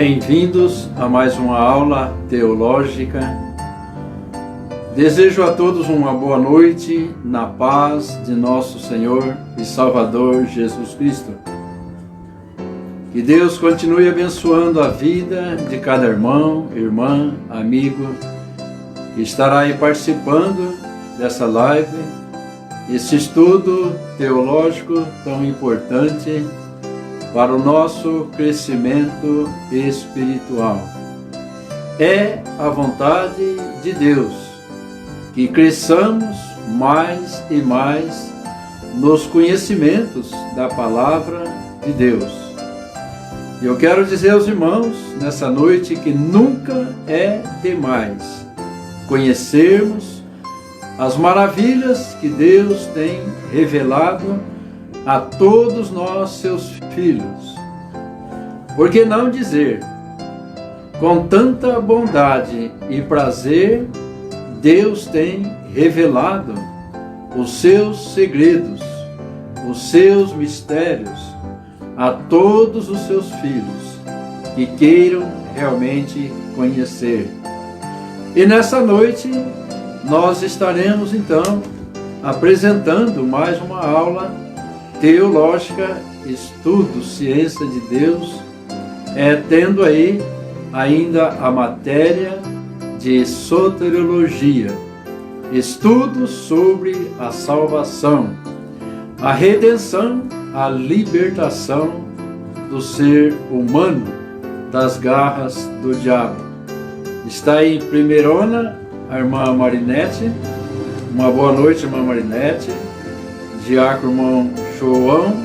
Bem-vindos a mais uma aula teológica. Desejo a todos uma boa noite na paz de nosso Senhor e Salvador Jesus Cristo. Que Deus continue abençoando a vida de cada irmão, irmã, amigo que estará aí participando dessa live, esse estudo teológico tão importante para o nosso crescimento espiritual. É a vontade de Deus que cresçamos mais e mais nos conhecimentos da palavra de Deus. E eu quero dizer aos irmãos nessa noite que nunca é demais conhecermos as maravilhas que Deus tem revelado a todos nós, seus filhos. Por que não dizer, com tanta bondade e prazer, Deus tem revelado os seus segredos, os seus mistérios a todos os seus filhos que queiram realmente conhecer. E nessa noite nós estaremos então apresentando mais uma aula teológica, estudo, ciência de Deus, tendo aí ainda a matéria de soteriologia, estudo sobre a salvação, a redenção, a libertação do ser humano das garras do diabo. Está aí em primeirona a irmã Marinete. Uma boa noite, irmã Marinete. Diácono irmão João,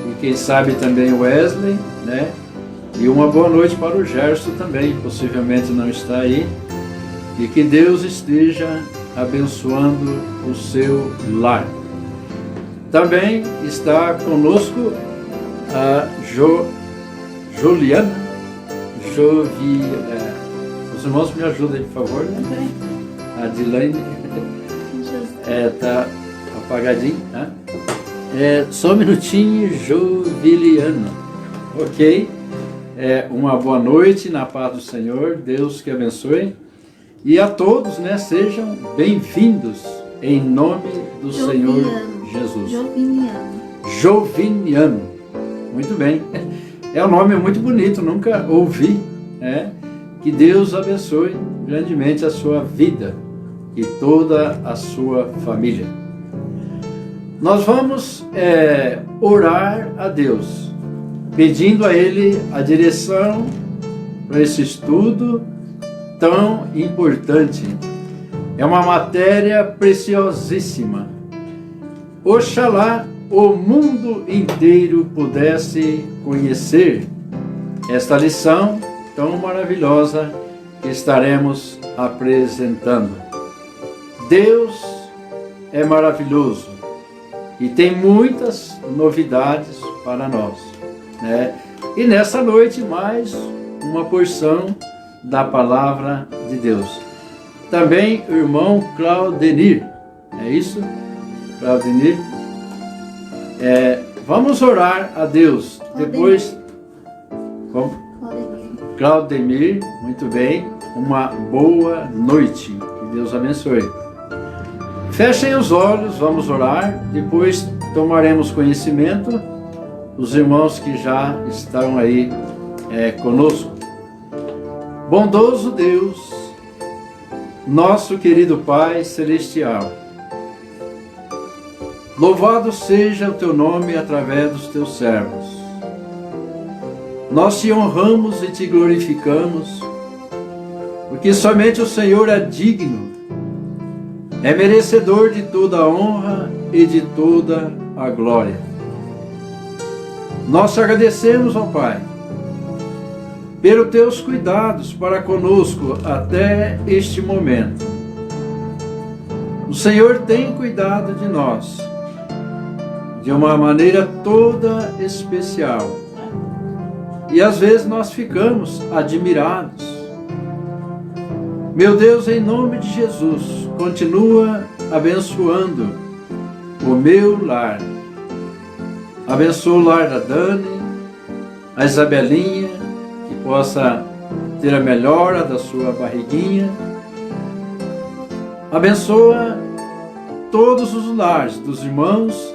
e quem sabe também Wesley, né? E uma boa noite para o Gerson também, possivelmente não está aí. E que Deus esteja abençoando o seu lar. Também está conosco a Juliana. Os irmãos me ajudem, por favor. A Dilane está apagadinho, tá? Só um minutinho, Joviliana. Ok? Uma boa noite na paz do Senhor, Deus que abençoe. E a todos, né, sejam bem-vindos em nome do Senhor Jesus. Joviniano. Muito bem. É um nome muito bonito, nunca ouvi. Que Deus abençoe grandemente a sua vida e toda a sua família. Nós vamos orar a Deus, pedindo a Ele a direção para esse estudo tão importante. É uma matéria preciosíssima. Oxalá o mundo inteiro pudesse conhecer esta lição tão maravilhosa que estaremos apresentando. Deus é maravilhoso e tem muitas novidades para nós, né? E nessa noite mais uma porção da palavra de Deus. Também o irmão Claudenir, é isso? Claudenir? Vamos orar a Deus. Depois, como? Claudemir, muito bem. Uma boa noite. Que Deus abençoe. Fechem os olhos, vamos orar. Depois tomaremos conhecimento dos irmãos que já estão aí conosco. Bondoso Deus, nosso querido Pai Celestial, louvado seja o Teu nome através dos Teus servos. Nós Te honramos e Te glorificamos, porque somente o Senhor é digno, é merecedor de toda a honra e de toda a glória. Nós Te agradecemos, ó Pai, pelos Teus cuidados para conosco até este momento. O Senhor tem cuidado de nós de uma maneira toda especial. E às vezes nós ficamos admirados. Meu Deus, em nome de Jesus, continua abençoando o meu lar. Abençoa o lar da Dani, a Isabelinha, que possa ter a melhora da sua barriguinha. Abençoa todos os lares dos irmãos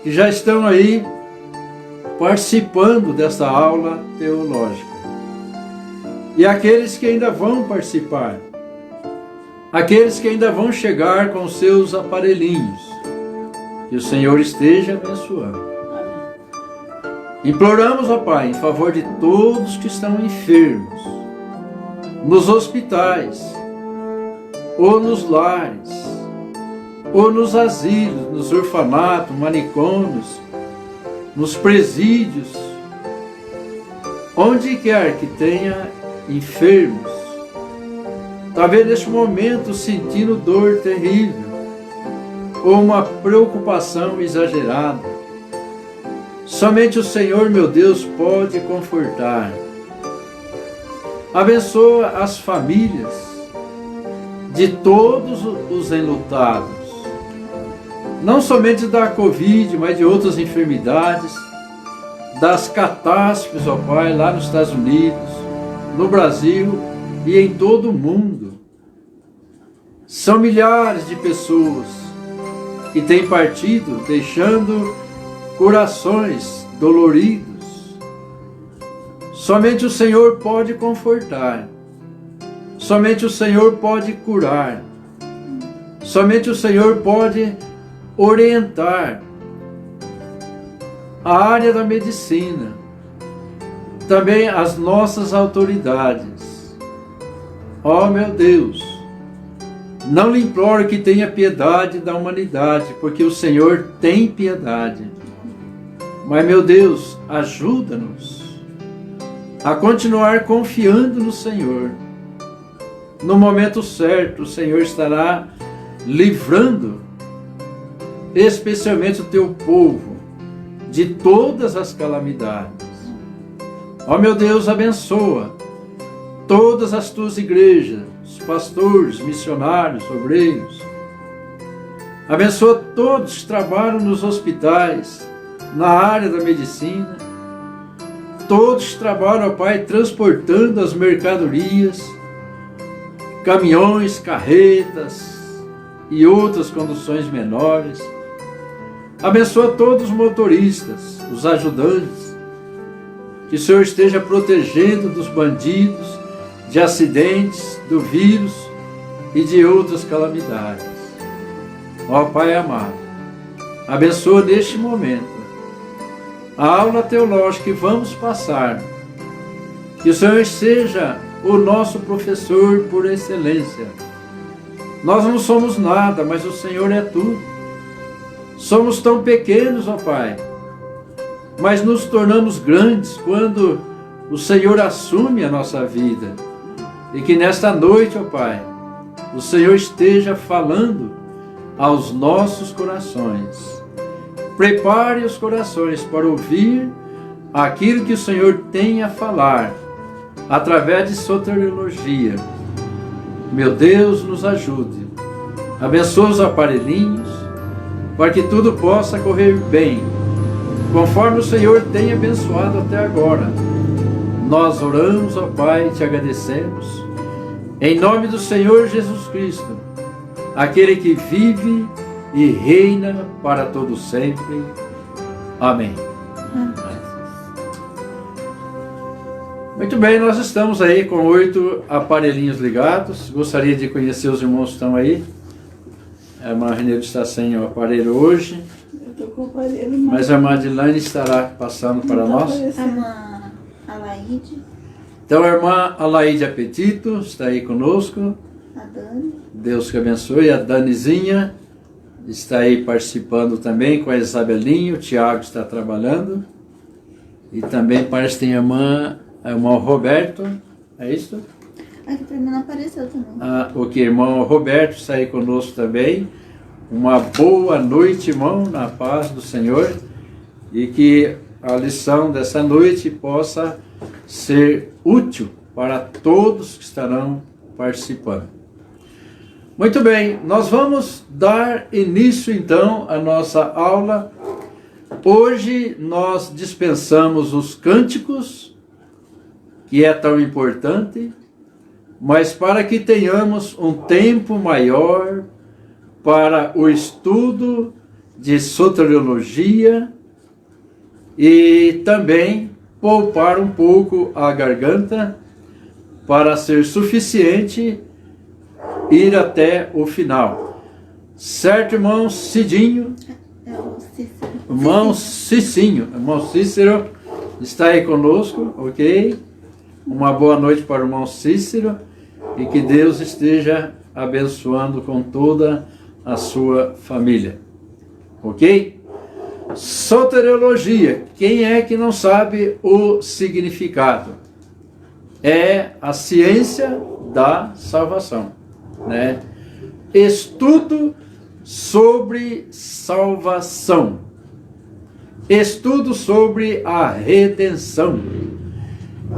que já estão aí participando dessa aula teológica. E aqueles que ainda vão participar, aqueles que ainda vão chegar com seus aparelhinhos, que o Senhor esteja abençoando. Imploramos, ó Pai, em favor de todos que estão enfermos, nos hospitais, ou nos lares, ou nos asilos, nos orfanatos, manicômios, nos presídios, onde quer que tenha enfermos, talvez neste momento sentindo dor terrível, ou uma preocupação exagerada. Somente o Senhor, meu Deus, pode confortar. Abençoa as famílias de todos os enlutados, não somente da Covid, mas de outras enfermidades, das catástrofes, ó Pai, lá nos Estados Unidos, no Brasil e em todo o mundo. São milhares de pessoas que têm partido, deixando corações doloridos. Somente o Senhor pode confortar. Somente o Senhor pode curar. Somente o Senhor pode orientar. A área da medicina, também as nossas autoridades. Ó meu Deus, não lhe imploro que tenha piedade da humanidade, porque o Senhor tem piedade. Mas, meu Deus, ajuda-nos a continuar confiando no Senhor. No momento certo, o Senhor estará livrando, especialmente o teu povo, de todas as calamidades. Ó meu Deus, abençoa todas as tuas igrejas, os pastores, missionários, obreiros. Abençoa todos que trabalham nos hospitais, na área da medicina. Todos que trabalham, ó Pai, transportando as mercadorias, caminhões, carretas e outras conduções menores. Abençoa todos os motoristas, os ajudantes. Que o Senhor esteja protegendo dos bandidos, de acidentes, do vírus e de outras calamidades. Ó Pai amado, abençoa neste momento a aula teológica que vamos passar. Que o Senhor seja o nosso professor por excelência. Nós não somos nada, mas o Senhor é tudo. Somos tão pequenos, ó Pai, mas nos tornamos grandes quando o Senhor assume a nossa vida. E que nesta noite, ó Pai, o Senhor esteja falando aos nossos corações. Prepare os corações para ouvir aquilo que o Senhor tem a falar, através de soteriologia. Meu Deus, nos ajude. Abençoa os aparelhinhos, para que tudo possa correr bem, conforme o Senhor tem abençoado até agora. Nós oramos, ó Pai, e te agradecemos, em nome do Senhor Jesus Cristo, aquele que vive e reina para todo sempre. Amém. Muito bem, nós estamos aí com 8 aparelhinhos ligados. Gostaria de conhecer os irmãos que estão aí. A irmã Renilde está sem o aparelho hoje. Eu estou com o aparelho, mas a irmã Adilane estará passando para nós. A irmã Alaide. Então a irmã Alaide Apetito está aí conosco. A Dani. Deus que abençoe. A Danizinha está aí participando também com a Isabelinha. O Tiago está trabalhando. E também parece que tem a irmão Roberto. É isso? Aqui para mim não apareceu também. O que irmão Roberto está aí conosco também. Uma boa noite, irmão, na paz do Senhor. E que a lição dessa noite possa ser útil para todos que estarão participando. Muito bem, nós vamos dar início então à nossa aula. Hoje nós dispensamos os cânticos que é tão importante, mas para que tenhamos um tempo maior para o estudo de soteriologia e também poupar um pouco a garganta para ser suficiente ir até o final. Certo, irmão Cidinho? É o Cícero. Irmão Cicinho. Irmão Cícero está aí conosco, ok? Uma boa noite para o irmão Cícero e que Deus esteja abençoando com toda a sua família, ok? Soteriologia, quem é que não sabe o significado? É a ciência da salvação, né? Estudo sobre salvação, estudo sobre a redenção,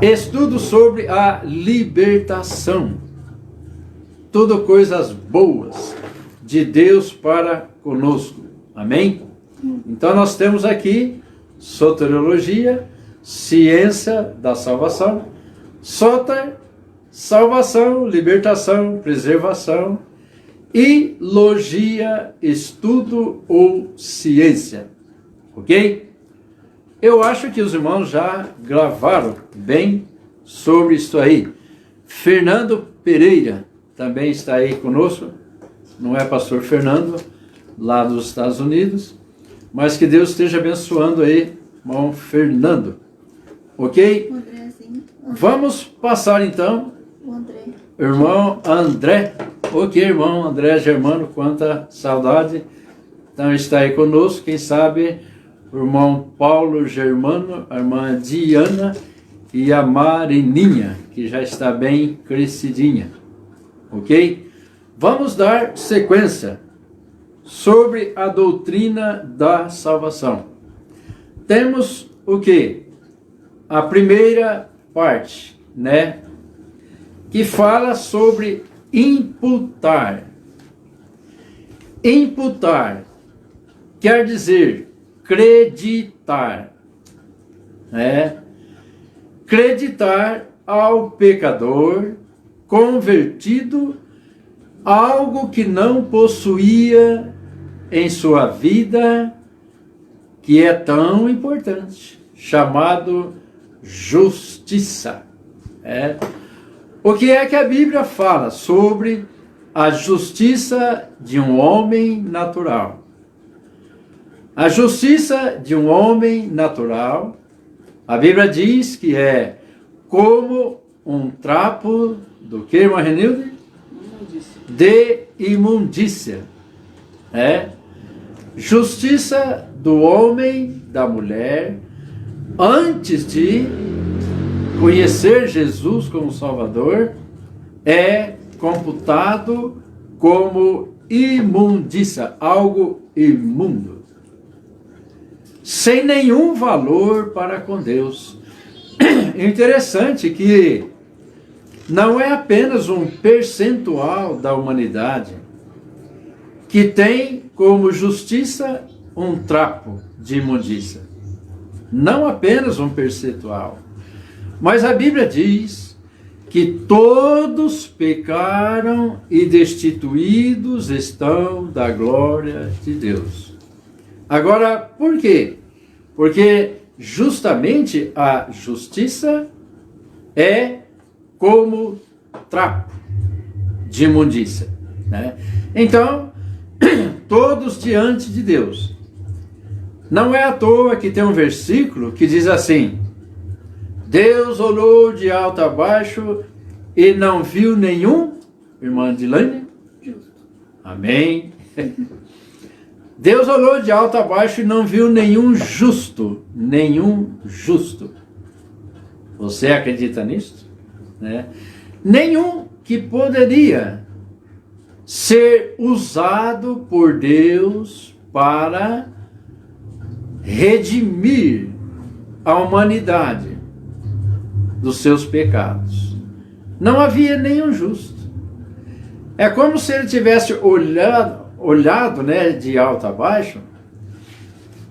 estudo sobre a libertação, tudo coisas boas de Deus para conosco, amém? Então nós temos aqui soteriologia, ciência da salvação, soter, salvação, libertação, preservação, e logia, estudo ou ciência, ok? Eu acho que os irmãos já gravaram bem sobre isso aí. Fernando Pereira também está aí conosco, não é pastor Fernando, lá dos Estados Unidos, mas que Deus esteja abençoando aí, irmão Fernando, ok? O Andrezinho. Vamos passar então, O André. irmão André, ok, irmão André Germano, quanta saudade, então está aí conosco, quem sabe o irmão Paulo Germano, a irmã Diana e a Marininha, que já está bem crescidinha, ok? Vamos dar sequência sobre a doutrina da salvação. Temos o que? A primeira parte, né? Que fala sobre imputar. Imputar quer dizer creditar, né? Creditar ao pecador convertido algo que não possuía em sua vida, que é tão importante, chamado justiça. O que é que a Bíblia fala sobre a justiça de um homem natural? A justiça de um homem natural, a Bíblia diz que é como um trapo do que, irmã Renilde? De imundícia. Justiça do homem, da mulher, antes de conhecer Jesus como Salvador, é computado como imundícia, algo imundo, sem nenhum valor para com Deus. Interessante que não é apenas um percentual da humanidade que tem como justiça um trapo de imundícia. Não apenas um percentual. Mas a Bíblia diz que todos pecaram e destituídos estão da glória de Deus. Agora, por quê? Porque justamente a justiça é como trapo de imundícia, né? Então, todos diante de Deus. Não é à toa que tem um versículo que diz assim: Deus olhou de alto a baixo e não viu nenhum, irmã Dilane? Justo. Amém. Deus olhou de alto a baixo e não viu nenhum justo. Nenhum justo. Você acredita nisso? Né? Nenhum que poderia ser usado por Deus para redimir a humanidade dos seus pecados. Não havia nenhum justo. É como se ele tivesse olhado, né, de alto a baixo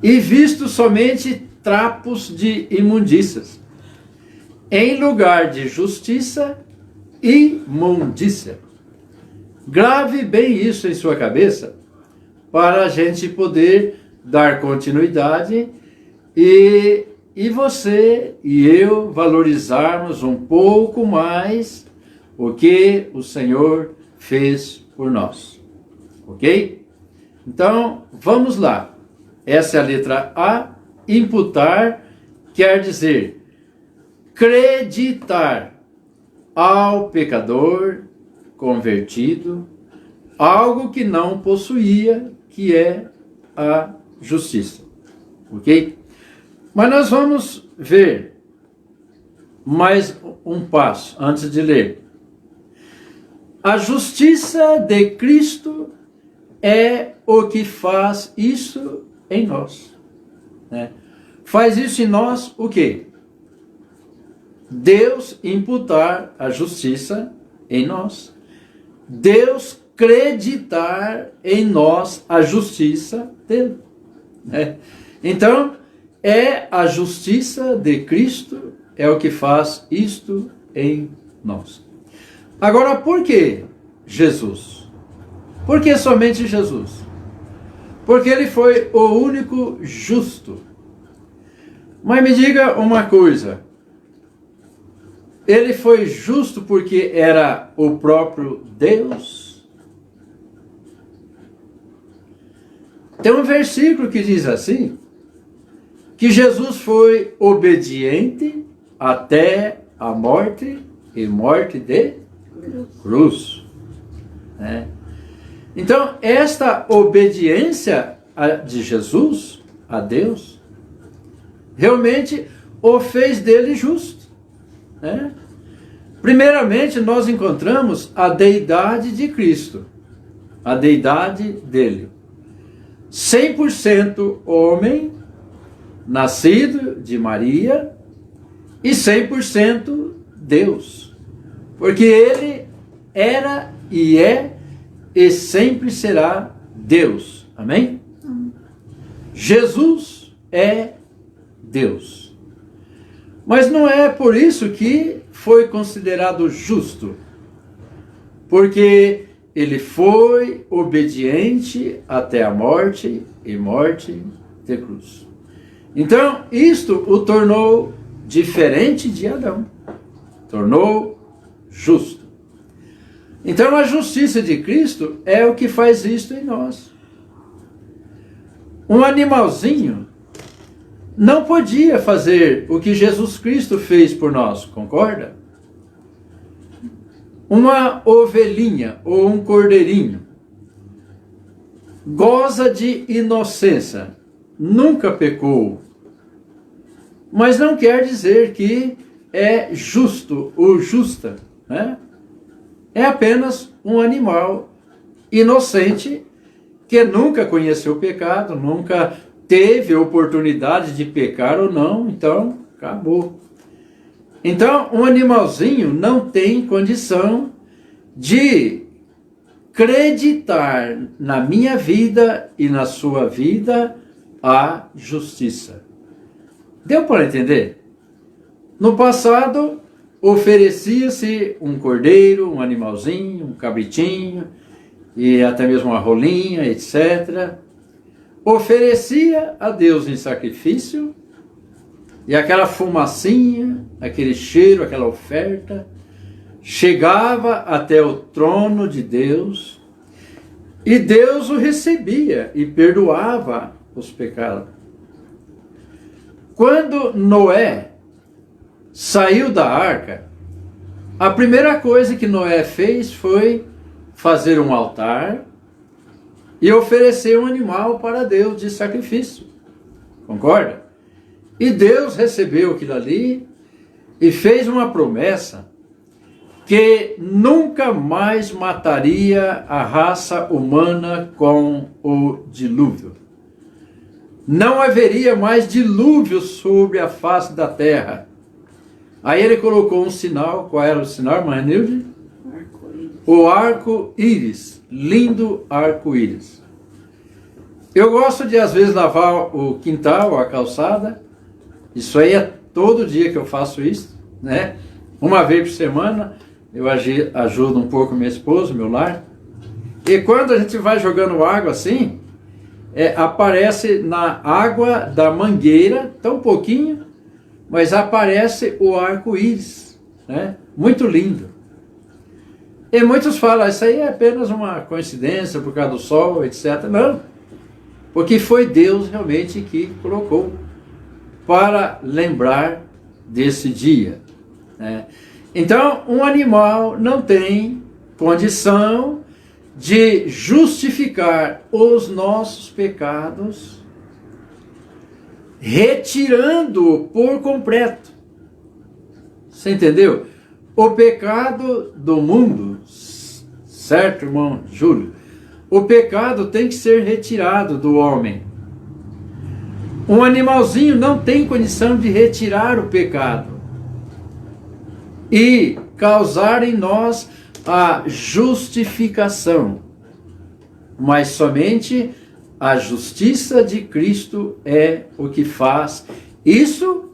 e visto somente trapos de imundícias. em lugar de justiça, imundícia. Grave bem isso em sua cabeça, para a gente poder dar continuidade e você e eu valorizarmos um pouco mais o que o Senhor fez por nós. Ok? Então, vamos lá. Essa é a letra A. Imputar quer dizer creditar ao pecador convertido algo que não possuía, que é a justiça. Ok? Mas nós vamos ver mais um passo antes de ler. A justiça de Cristo é o que faz isso em nós. Né? Faz isso em nós o quê? Deus imputar a justiça em nós. Deus creditar em nós a justiça dele. Né? Então, é a justiça de Cristo, é o que faz isto em nós. Agora, por que Jesus? Por que somente Jesus? Porque ele foi o único justo. Mas me diga uma coisa. Ele foi justo porque era o próprio Deus? Tem um versículo que diz assim, que Jesus foi obediente até a morte, e morte de cruz. Né? Então, esta obediência de Jesus a Deus, realmente o fez dele justo. Né? Primeiramente, nós encontramos a deidade de Cristo, a deidade dele. 100% homem, nascido de Maria, e 100% Deus. Porque ele era e é e sempre será Deus. Amém? Jesus é Deus. Mas não é por isso que foi considerado justo. Porque ele foi obediente até a morte e morte de cruz. Então, isto o tornou diferente de Adão. Tornou justo. Então, a justiça de Cristo é o que faz isto em nós. Um animalzinho não podia fazer o que Jesus Cristo fez por nós, concorda? Uma ovelhinha ou um cordeirinho goza de inocência, nunca pecou, mas não quer dizer que é justo ou justa, né? É apenas um animal inocente que nunca conheceu o pecado, nunca teve oportunidade de pecar ou não, então acabou. Então, um animalzinho não tem condição de acreditar na minha vida e na sua vida a justiça. Deu para entender? No passado, oferecia-se um cordeiro, um animalzinho, um cabritinho, e até mesmo uma rolinha, etc. Oferecia a Deus em sacrifício, e aquela fumacinha, aquele cheiro, aquela oferta, chegava até o trono de Deus, e Deus o recebia e perdoava os pecados. Quando Noé saiu da arca, a primeira coisa que Noé fez foi fazer um altar e oferecer um animal para Deus de sacrifício. Concorda? E Deus recebeu aquilo ali e fez uma promessa que nunca mais mataria a raça humana com o dilúvio. Não haveria mais dilúvio sobre a face da terra. Aí ele colocou um sinal. Qual era o sinal, irmã Nilde? O arco-íris. Lindo arco-íris. Eu gosto de, às vezes, lavar o quintal, a calçada. Isso aí é todo dia que eu faço isso. né? Uma vez por semana eu ajudo um pouco minha esposa, meu lar. E quando a gente vai jogando água assim, aparece na água da mangueira, tão pouquinho, mas aparece o arco-íris, né? Muito lindo. E muitos falam, isso aí é apenas uma coincidência por causa do sol, etc. Não, porque foi Deus realmente que colocou para lembrar desse dia, né? Então, um animal não tem condição de justificar os nossos pecados, retirando por completo. Você entendeu? O pecado do mundo, certo, irmão Júlio? O pecado tem que ser retirado do homem. Um animalzinho não tem condição de retirar o pecado e causar em nós a justificação, mas somente a justiça de Cristo é o que faz isso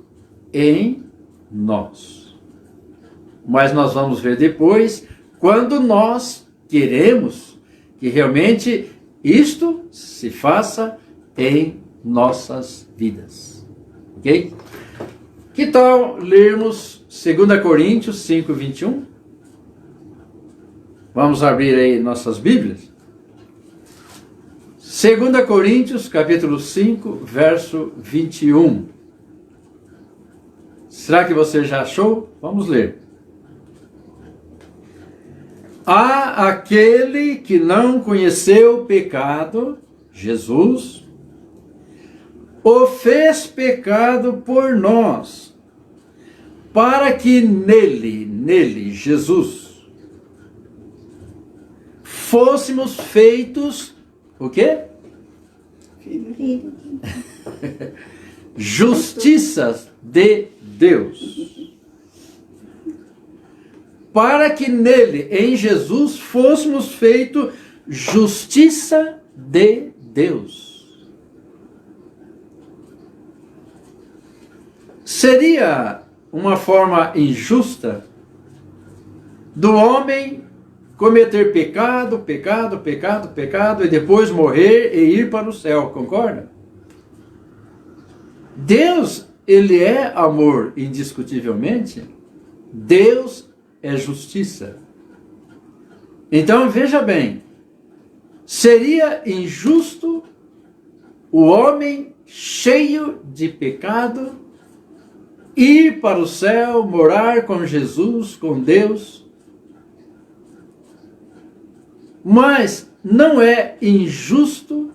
em nós. Mas nós vamos ver depois, quando nós queremos que realmente isto se faça em nossas vidas. Ok? Que tal lermos 2 Coríntios 5, 21? Vamos abrir aí nossas Bíblias. 2 Coríntios, capítulo 5, verso 21. Será que você já achou? Vamos ler. Há aquele que não conheceu o pecado, Jesus, o fez pecado por nós, para que nele, Jesus, fôssemos feitos, o quê? Filho. Justiça de Deus. Para que nele, em Jesus, fôssemos feitos justiça de Deus. Seria uma forma injusta do homem cometer pecado e depois morrer e ir para o céu, concorda? Deus, ele é amor indiscutivelmente. Deus é justiça. Então veja bem, seria injusto o homem cheio de pecado ir para o céu, morar com Jesus, com Deus. Mas não é injusto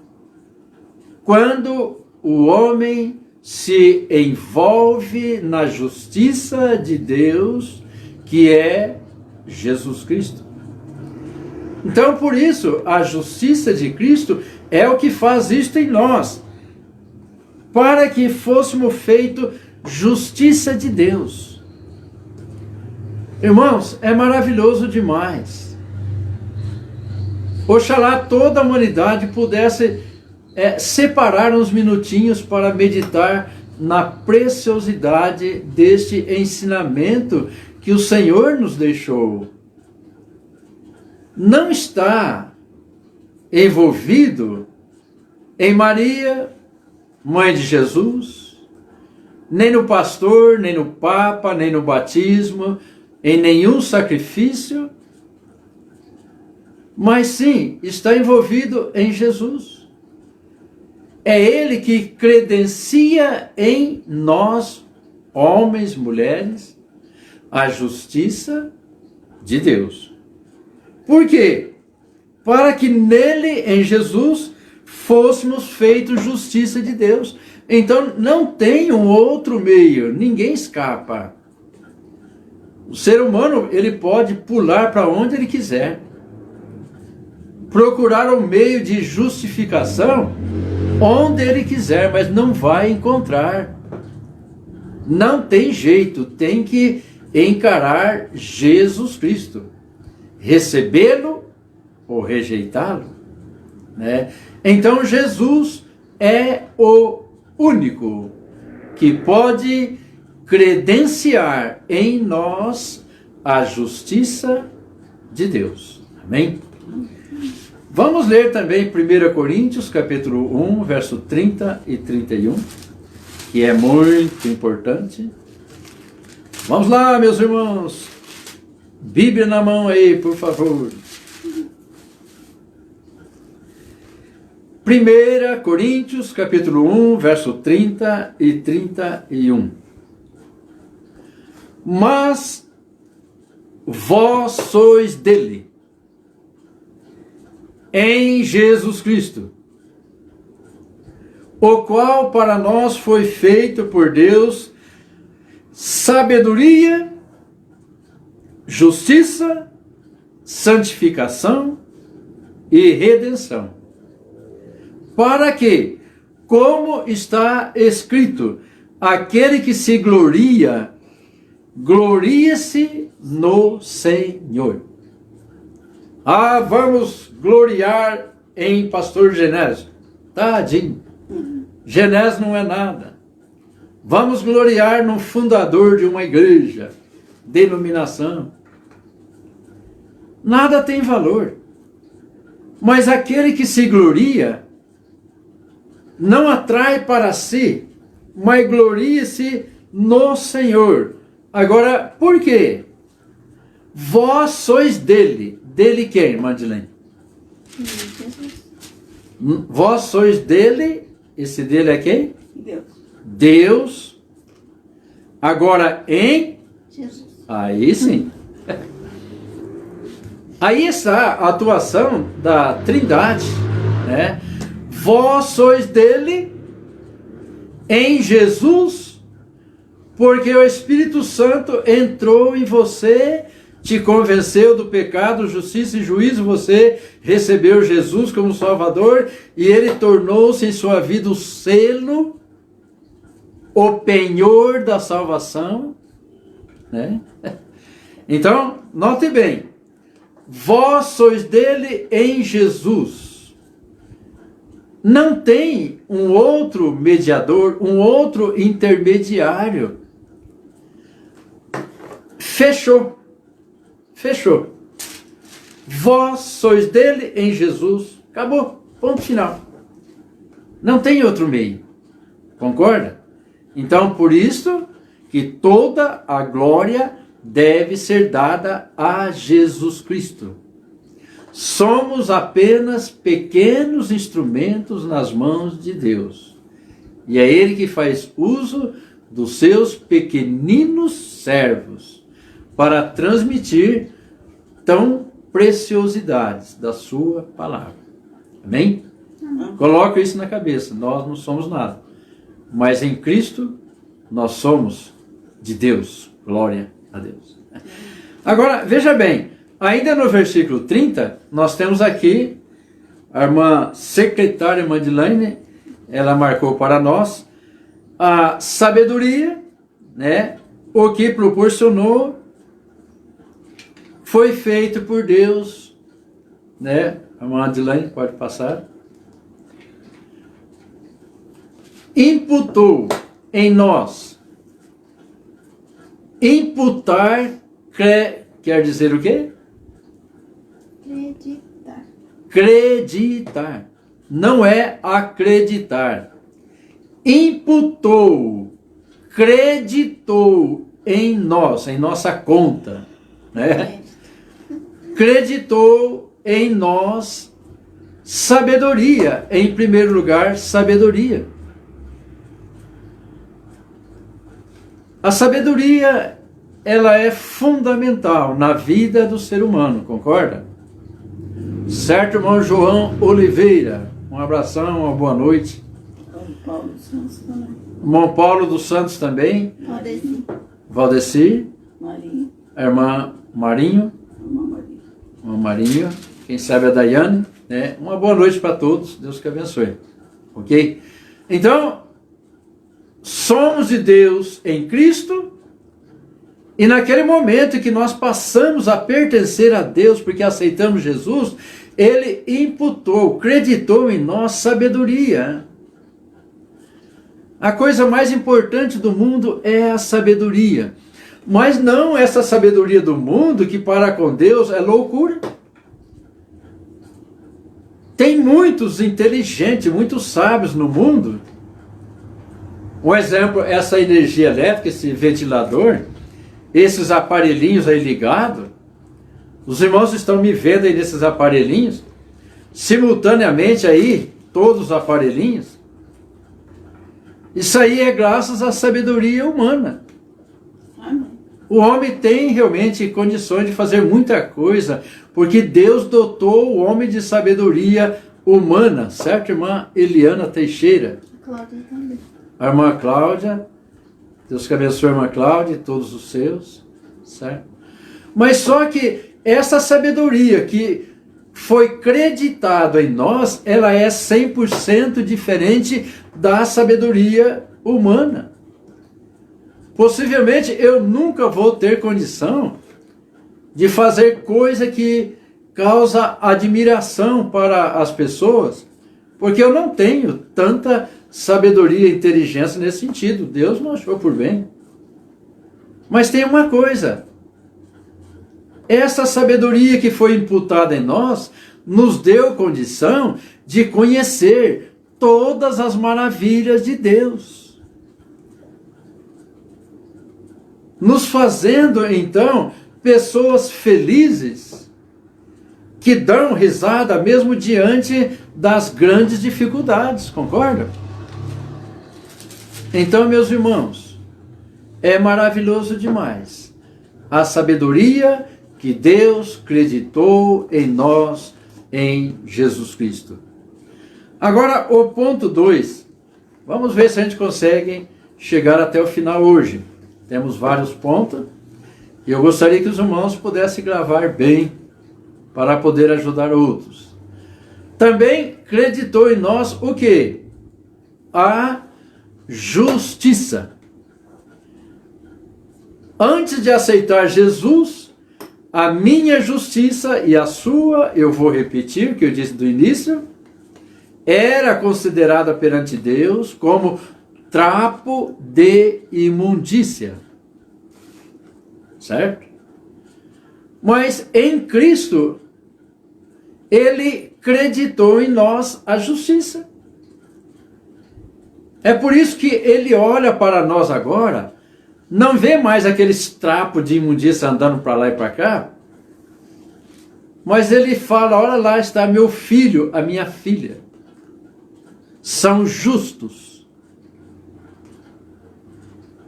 quando o homem se envolve na justiça de Deus, que é Jesus Cristo. Então, por isso, a justiça de Cristo é o que faz isto em nós, para que fôssemos feitos justiça de Deus. Irmãos, é maravilhoso demais. Oxalá toda a humanidade pudesse separar uns minutinhos para meditar na preciosidade deste ensinamento que o Senhor nos deixou. Não está envolvido em Maria, mãe de Jesus, nem no pastor, nem no Papa, nem no batismo, em nenhum sacrifício, mas sim, está envolvido em Jesus. É Ele que credencia em nós, homens, mulheres, a justiça de Deus. Por quê? Para que nele, em Jesus, fôssemos feitos justiça de Deus. Então não tem um outro meio, ninguém escapa. O ser humano, ele pode pular para onde ele quiser, procurar um meio de justificação onde ele quiser, mas não vai encontrar. Não tem jeito, tem que encarar Jesus Cristo, recebê-lo ou rejeitá-lo, né? Então Jesus é o único que pode credenciar em nós a justiça de Deus. Amém? Vamos ler também 1 Coríntios, capítulo 1, verso 30 e 31, que é muito importante. Vamos lá, meus irmãos. Bíblia na mão aí, por favor. 1 Coríntios, capítulo 1, verso 30 e 31. Mas vós sois dele, em Jesus Cristo, o qual para nós foi feito por Deus sabedoria, justiça, santificação e redenção. Para que, como está escrito, aquele que se gloria, glorie-se no Senhor. Ah, vamos gloriar em pastor Genésio. Tadinho. Genésio não é nada. Vamos gloriar no fundador de uma igreja, denominação. Nada tem valor. Mas aquele que se gloria, não atrai para si, mas glorie-se no Senhor. Agora, por quê? Vós sois dele. Dele quem, Madeleine? Jesus. Vós sois dele. Esse dele é quem? Deus. Deus. Agora em Jesus. Aí sim. Aí está a atuação da Trindade, né? Vós sois dele em Jesus, porque o Espírito Santo entrou em você, te convenceu do pecado, justiça e juízo, você recebeu Jesus como Salvador e ele tornou-se em sua vida o selo, o penhor da salvação, né? Então, note bem, vós sois dele em Jesus. Não tem um outro mediador, um outro intermediário. Fechou. Fechou. Vós sois dele em Jesus. Acabou. Ponto final. Não tem outro meio. Concorda? Então, por isso que toda a glória deve ser dada a Jesus Cristo. Somos apenas pequenos instrumentos nas mãos de Deus. E é Ele que faz uso dos seus pequeninos servos para transmitir tão preciosidades da sua palavra. Amém? Coloca isso na cabeça. Nós não somos nada. Mas em Cristo nós somos de Deus. Glória a Deus. Agora, veja bem. Ainda no versículo 30, nós temos aqui a irmã secretária Madeleine, ela marcou para nós a sabedoria, né? O que proporcionou foi feito por Deus, né? A irmã Madeleine pode passar. Imputou em nós. Imputar quer dizer o quê? Acreditar. Creditar. Não é acreditar. Imputou, creditou em nós, em nossa conta, né? Creditou em nós sabedoria. Em primeiro lugar, sabedoria. A sabedoria, ela é fundamental na vida do ser humano, concorda? Certo, irmão João Oliveira. Um abração, uma boa noite. Paulo dos Santos também. Irmão Paulo dos Santos também. Valdecir. Marinho. A irmã Marinho. Irmã Marinho. Quem sabe a Daiane. Né? Uma boa noite para todos. Deus que abençoe. Ok? Então, somos de Deus em Cristo. E naquele momento que nós passamos a pertencer a Deus, porque aceitamos Jesus, Ele imputou, creditou em nós sabedoria. A coisa mais importante do mundo é a sabedoria. Mas não essa sabedoria do mundo que para com Deus é loucura. Tem muitos inteligentes, muitos sábios no mundo. Um exemplo, essa energia elétrica, esse ventilador, esses aparelhinhos aí ligados. Os irmãos estão me vendo aí nesses aparelhinhos, simultaneamente aí, todos os aparelhinhos. Isso aí é graças à sabedoria humana. O homem tem realmente condições de fazer muita coisa, porque Deus dotou o homem de sabedoria humana, certo, irmã Eliana Teixeira? Cláudia também. A irmã Cláudia, Deus que abençoe a irmã Cláudia e todos os seus, certo? Mas só que essa sabedoria que foi creditada em nós, ela é 100% diferente da sabedoria humana. Possivelmente eu nunca vou ter condição de fazer coisa que causa admiração para as pessoas, porque eu não tenho tanta sabedoria e inteligência nesse sentido. Deus não achou por bem. Mas tem uma coisa: essa sabedoria que foi imputada em nós nos deu condição de conhecer todas as maravilhas de Deus, nos fazendo então pessoas felizes, que dão risada mesmo diante das grandes dificuldades, concorda? Então, meus irmãos, é maravilhoso demais a sabedoria que Deus creditou em nós, em Jesus Cristo. Agora, o ponto 2, vamos ver se a gente consegue chegar até o final hoje. Temos vários pontos, e eu gostaria que os irmãos pudessem gravar bem, para poder ajudar outros. Também creditou em nós o quê? A justiça. Antes de aceitar Jesus, a minha justiça e a sua, eu vou repetir o que eu disse do início, era considerada perante Deus como trapo de imundícia. Certo? Mas em Cristo, Ele creditou em nós a justiça. É por isso que Ele olha para nós agora, não vê mais aqueles trapos de imundícia andando para lá e para cá, mas Ele fala: olha lá está meu filho, a minha filha. São justos.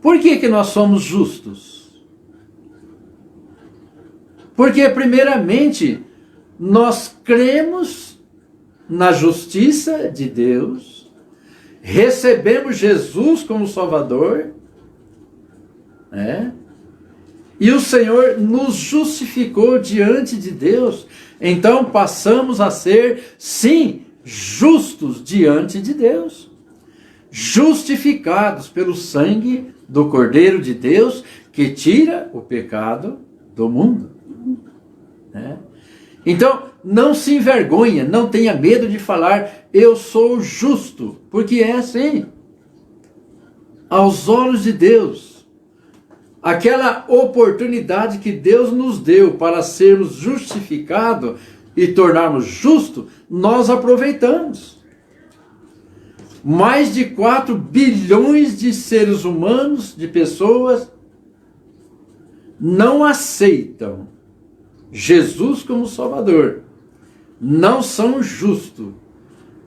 Por que nós somos justos? Porque, primeiramente, nós cremos na justiça de Deus, recebemos Jesus como Salvador, né? E o Senhor nos justificou diante de Deus. Então passamos a ser, sim, justos diante de Deus, justificados pelo sangue do Cordeiro de Deus, que tira o pecado do mundo. Então, não se envergonha, não tenha medo de falar: eu sou justo, porque é assim. Aos olhos de Deus, aquela oportunidade que Deus nos deu para sermos justificados e tornarmos justos, nós aproveitamos. Mais de 4 bilhões de seres humanos, de pessoas, não aceitam Jesus como Salvador. Não são justos,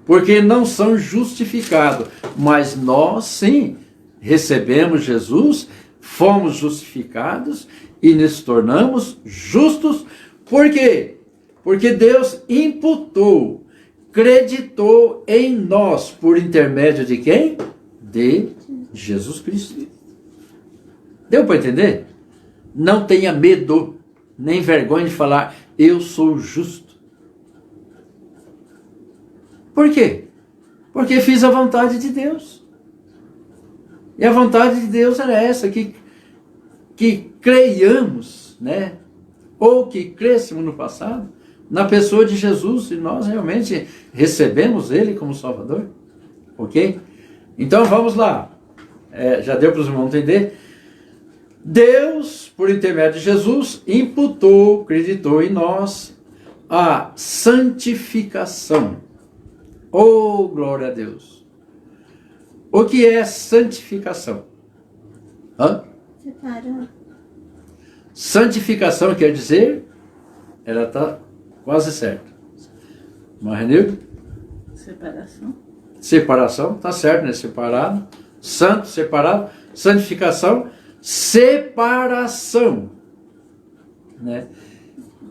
porque não são justificados. Mas nós, sim, recebemos Jesus, fomos justificados e nos tornamos justos. Por quê? Porque Deus imputou, creditou em nós, por intermédio de quem? De Jesus Cristo. Deu para entender? Não tenha medo, nem vergonha de falar: eu sou justo. Por quê? Porque fiz a vontade de Deus. E a vontade de Deus era essa, que creiamos, né? Ou que crescemos no passado, na pessoa de Jesus, e nós realmente recebemos Ele como Salvador. Ok? Então vamos lá. já deu para os irmãos entender? Deus, por intermédio de Jesus, imputou, acreditou em nós a santificação. Oh, glória a Deus! O que é santificação? Separado. Santificação quer dizer, ela está quase certa. Maranildo? Separação. Separação, está certo, né? Separado. Santo, separado. Santificação, separação. Né?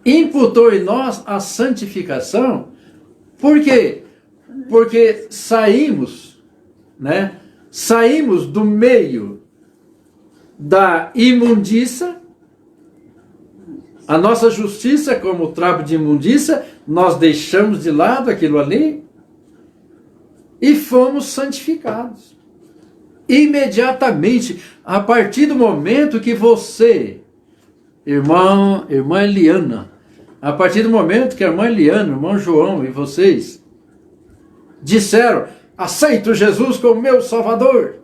Imputou em nós a santificação. Por quê? Porque saímos, né? Saímos do meio da imundícia. A nossa justiça, como o trapo de imundícia, nós deixamos de lado aquilo ali e fomos santificados. Imediatamente, a partir do momento que você, irmã Eliana, a partir do momento que a irmã Eliana, o irmão João e vocês disseram, aceito Jesus como meu Salvador,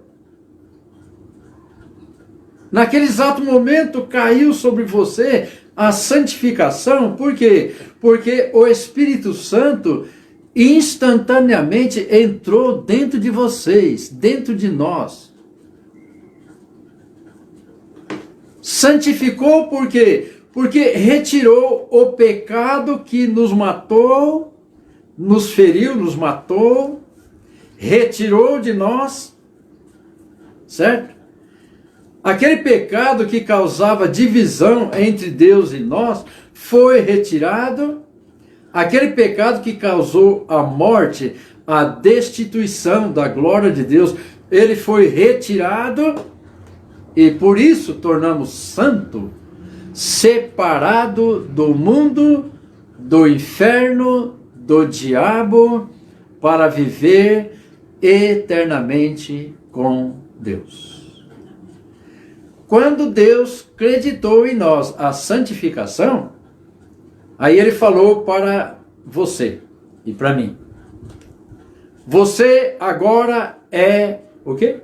naquele exato momento caiu sobre você a santificação. Por quê? Porque o Espírito Santo instantaneamente entrou dentro de vocês, dentro de nós. Santificou por quê? Porque retirou o pecado que nos matou, nos feriu, nos matou, retirou de nós, certo? Aquele pecado que causava divisão entre Deus e nós foi retirado. Aquele pecado que causou a morte, a destituição da glória de Deus, ele foi retirado e por isso tornamos santo, separado do mundo, do inferno, do diabo, para viver eternamente com Deus. Quando Deus acreditou em nós a santificação, aí ele falou para você e para mim. Você agora é o quê?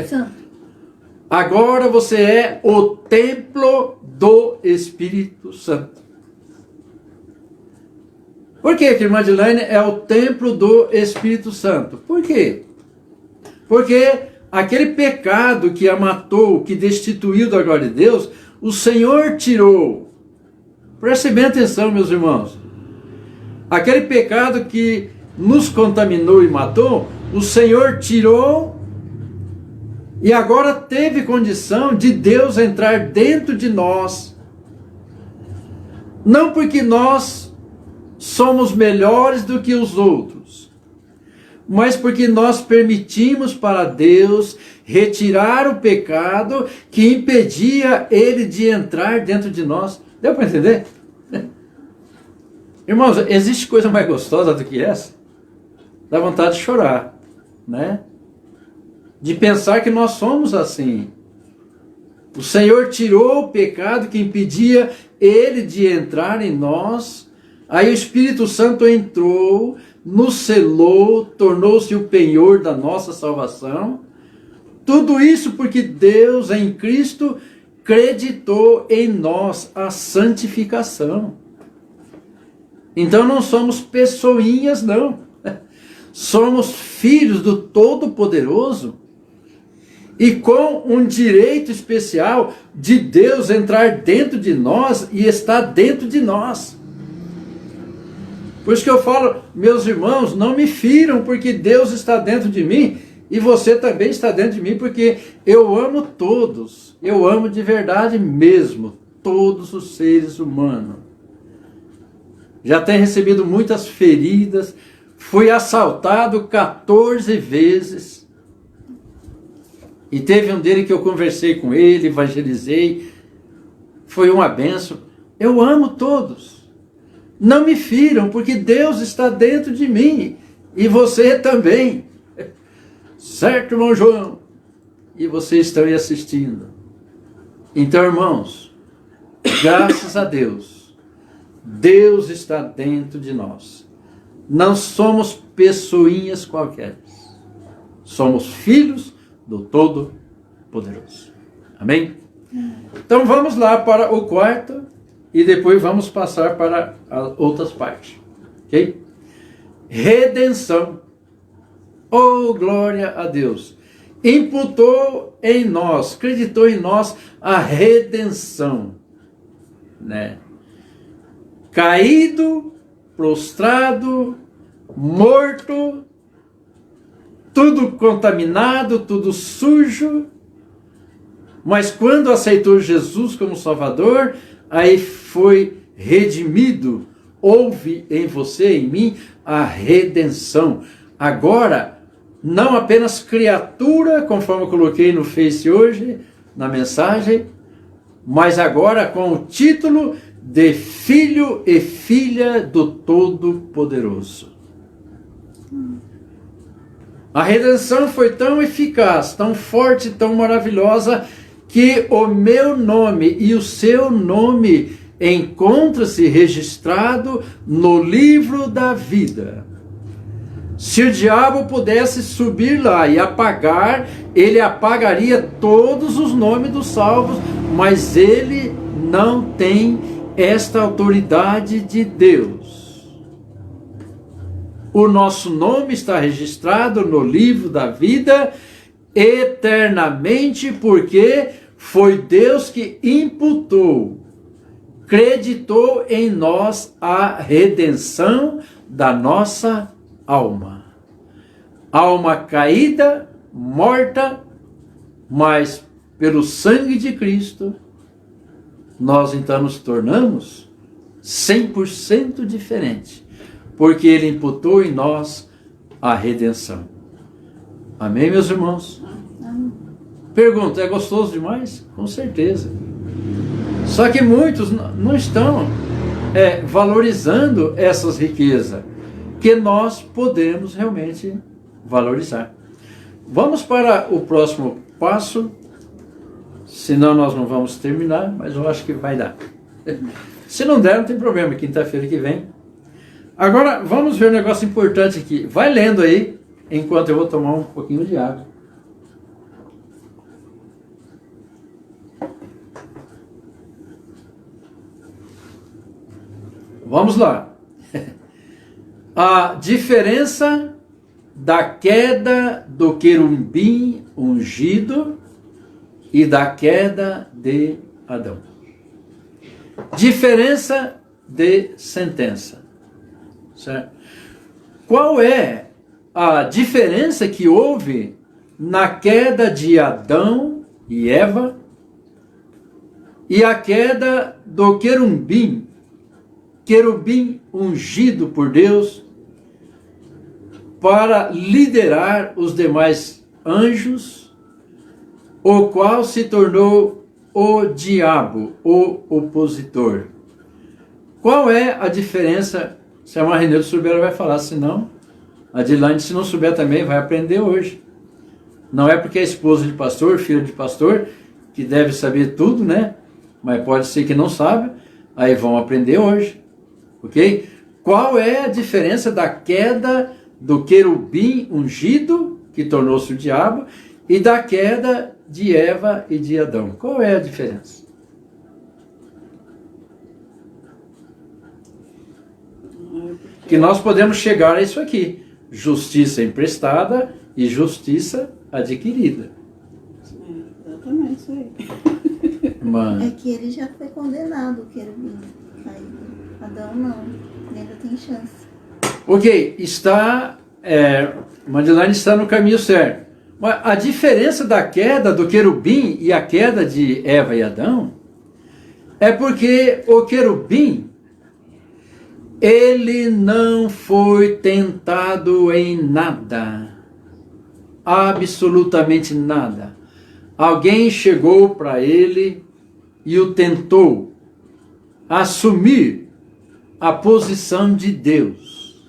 Santo. Agora você é o templo do Espírito Santo. Por que a irmã Adilane é o templo do Espírito Santo? Por quê? Porque aquele pecado que a matou, que destituiu da glória de Deus, o Senhor tirou. Prestem bem atenção, meus irmãos. Aquele pecado que nos contaminou e matou, o Senhor tirou e agora teve condição de Deus entrar dentro de nós. Não porque nós somos melhores do que os outros, mas porque nós permitimos para Deus retirar o pecado que impedia ele de entrar dentro de nós. Deu para entender? Irmãos, existe coisa mais gostosa do que essa? Dá vontade de chorar, né? De pensar que nós somos assim. O Senhor tirou o pecado que impedia ele de entrar em nós. Aí o Espírito Santo entrou, nos selou, tornou-se o penhor da nossa salvação. Tudo isso porque Deus em Cristo acreditou em nós a santificação. Então não somos pessoinhas, não. Somos filhos do Todo-Poderoso e com um direito especial de Deus entrar dentro de nós e estar dentro de nós. Por isso que eu falo, meus irmãos, não me firam, porque Deus está dentro de mim e você também está dentro de mim, porque eu amo todos, eu amo de verdade mesmo, todos os seres humanos. Já tenho recebido muitas feridas, fui assaltado 14 vezes, e teve um dele que eu conversei com ele, evangelizei, foi uma bênção. Eu amo todos. Não me firam, porque Deus está dentro de mim. E você também. Certo, irmão João? E vocês estão aí assistindo. Então, irmãos, graças a Deus, Deus está dentro de nós. Não somos pessoinhas qualquer. Somos filhos do Todo-Poderoso. Amém? Então vamos lá para o quarto e depois vamos passar para as outras partes. Ok? Redenção. Oh, glória a Deus. Imputou em nós, acreditou em nós a redenção. Né? Caído, prostrado, morto, tudo contaminado, tudo sujo. Mas quando aceitou Jesus como Salvador, aí foi redimido. Houve em você e em mim a redenção. Agora, não apenas criatura, conforme eu coloquei no Face hoje, na mensagem, mas agora com o título de filho e filha do Todo-Poderoso. A redenção foi tão eficaz, tão forte, tão maravilhosa, que o meu nome e o seu nome encontra-se registrado no livro da vida. Se o diabo pudesse subir lá e apagar, ele apagaria todos os nomes dos salvos, mas ele não tem esta autoridade de Deus. O nosso nome está registrado no livro da vida eternamente, porque foi Deus que imputou, creditou em nós a redenção da nossa alma. Alma caída, morta, mas pelo sangue de Cristo, nós então nos tornamos 100% diferente, porque Ele imputou em nós a redenção. Amém, meus irmãos? Pergunta, é gostoso demais? Com certeza. Só que muitos não estão valorizando essas riquezas que nós podemos realmente valorizar. Vamos para o próximo passo, senão nós não vamos terminar, mas eu acho que vai dar. Se não der, não tem problema, quinta-feira que vem. Agora, vamos ver um negócio importante aqui. Vai lendo aí, enquanto eu vou tomar um pouquinho de água. Vamos lá. A diferença da queda do querubim ungido e da queda de Adão. Diferença de sentença. Certo? Qual é a diferença que houve na queda de Adão e Eva e a queda do querubim ungido por Deus para liderar os demais anjos, o qual se tornou o diabo, o opositor? Qual é a diferença? Se a Marineiro souber, ela vai falar, se não, a Adilane, se não souber também, vai aprender hoje. Não é porque é esposa de pastor, filha de pastor, que deve saber tudo, né? Mas pode ser que não sabe, aí vão aprender hoje. Ok? Qual é a diferença da queda do querubim ungido, que tornou-se o diabo, e da queda de Eva e de Adão? Qual é a diferença? Que nós podemos chegar a isso aqui: justiça emprestada e justiça adquirida. Exatamente isso aí. Mas... É que ele já foi condenado, o querubim caído. Adão não, ele ainda tem chance. Ok, Madeleine está no caminho certo. Mas a diferença da queda do querubim e a queda de Eva e Adão é porque o querubim, ele não foi tentado em nada, absolutamente nada. Alguém chegou para ele e o tentou assumir a posição de Deus.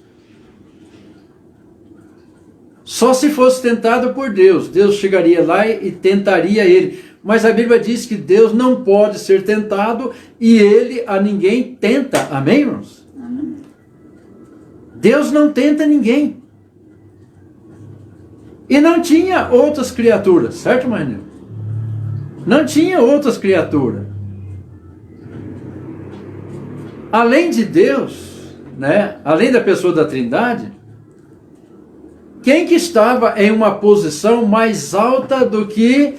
Só se fosse tentado por Deus, Deus chegaria lá e tentaria ele. Mas a Bíblia diz que Deus não pode ser tentado e ele a ninguém tenta. Amém, irmãos? Amém. Deus não tenta ninguém. E não tinha outras criaturas, certo, Marinho? Não tinha outras criaturas. Além de Deus, né? Além da pessoa da Trindade, quem que estava em uma posição mais alta do que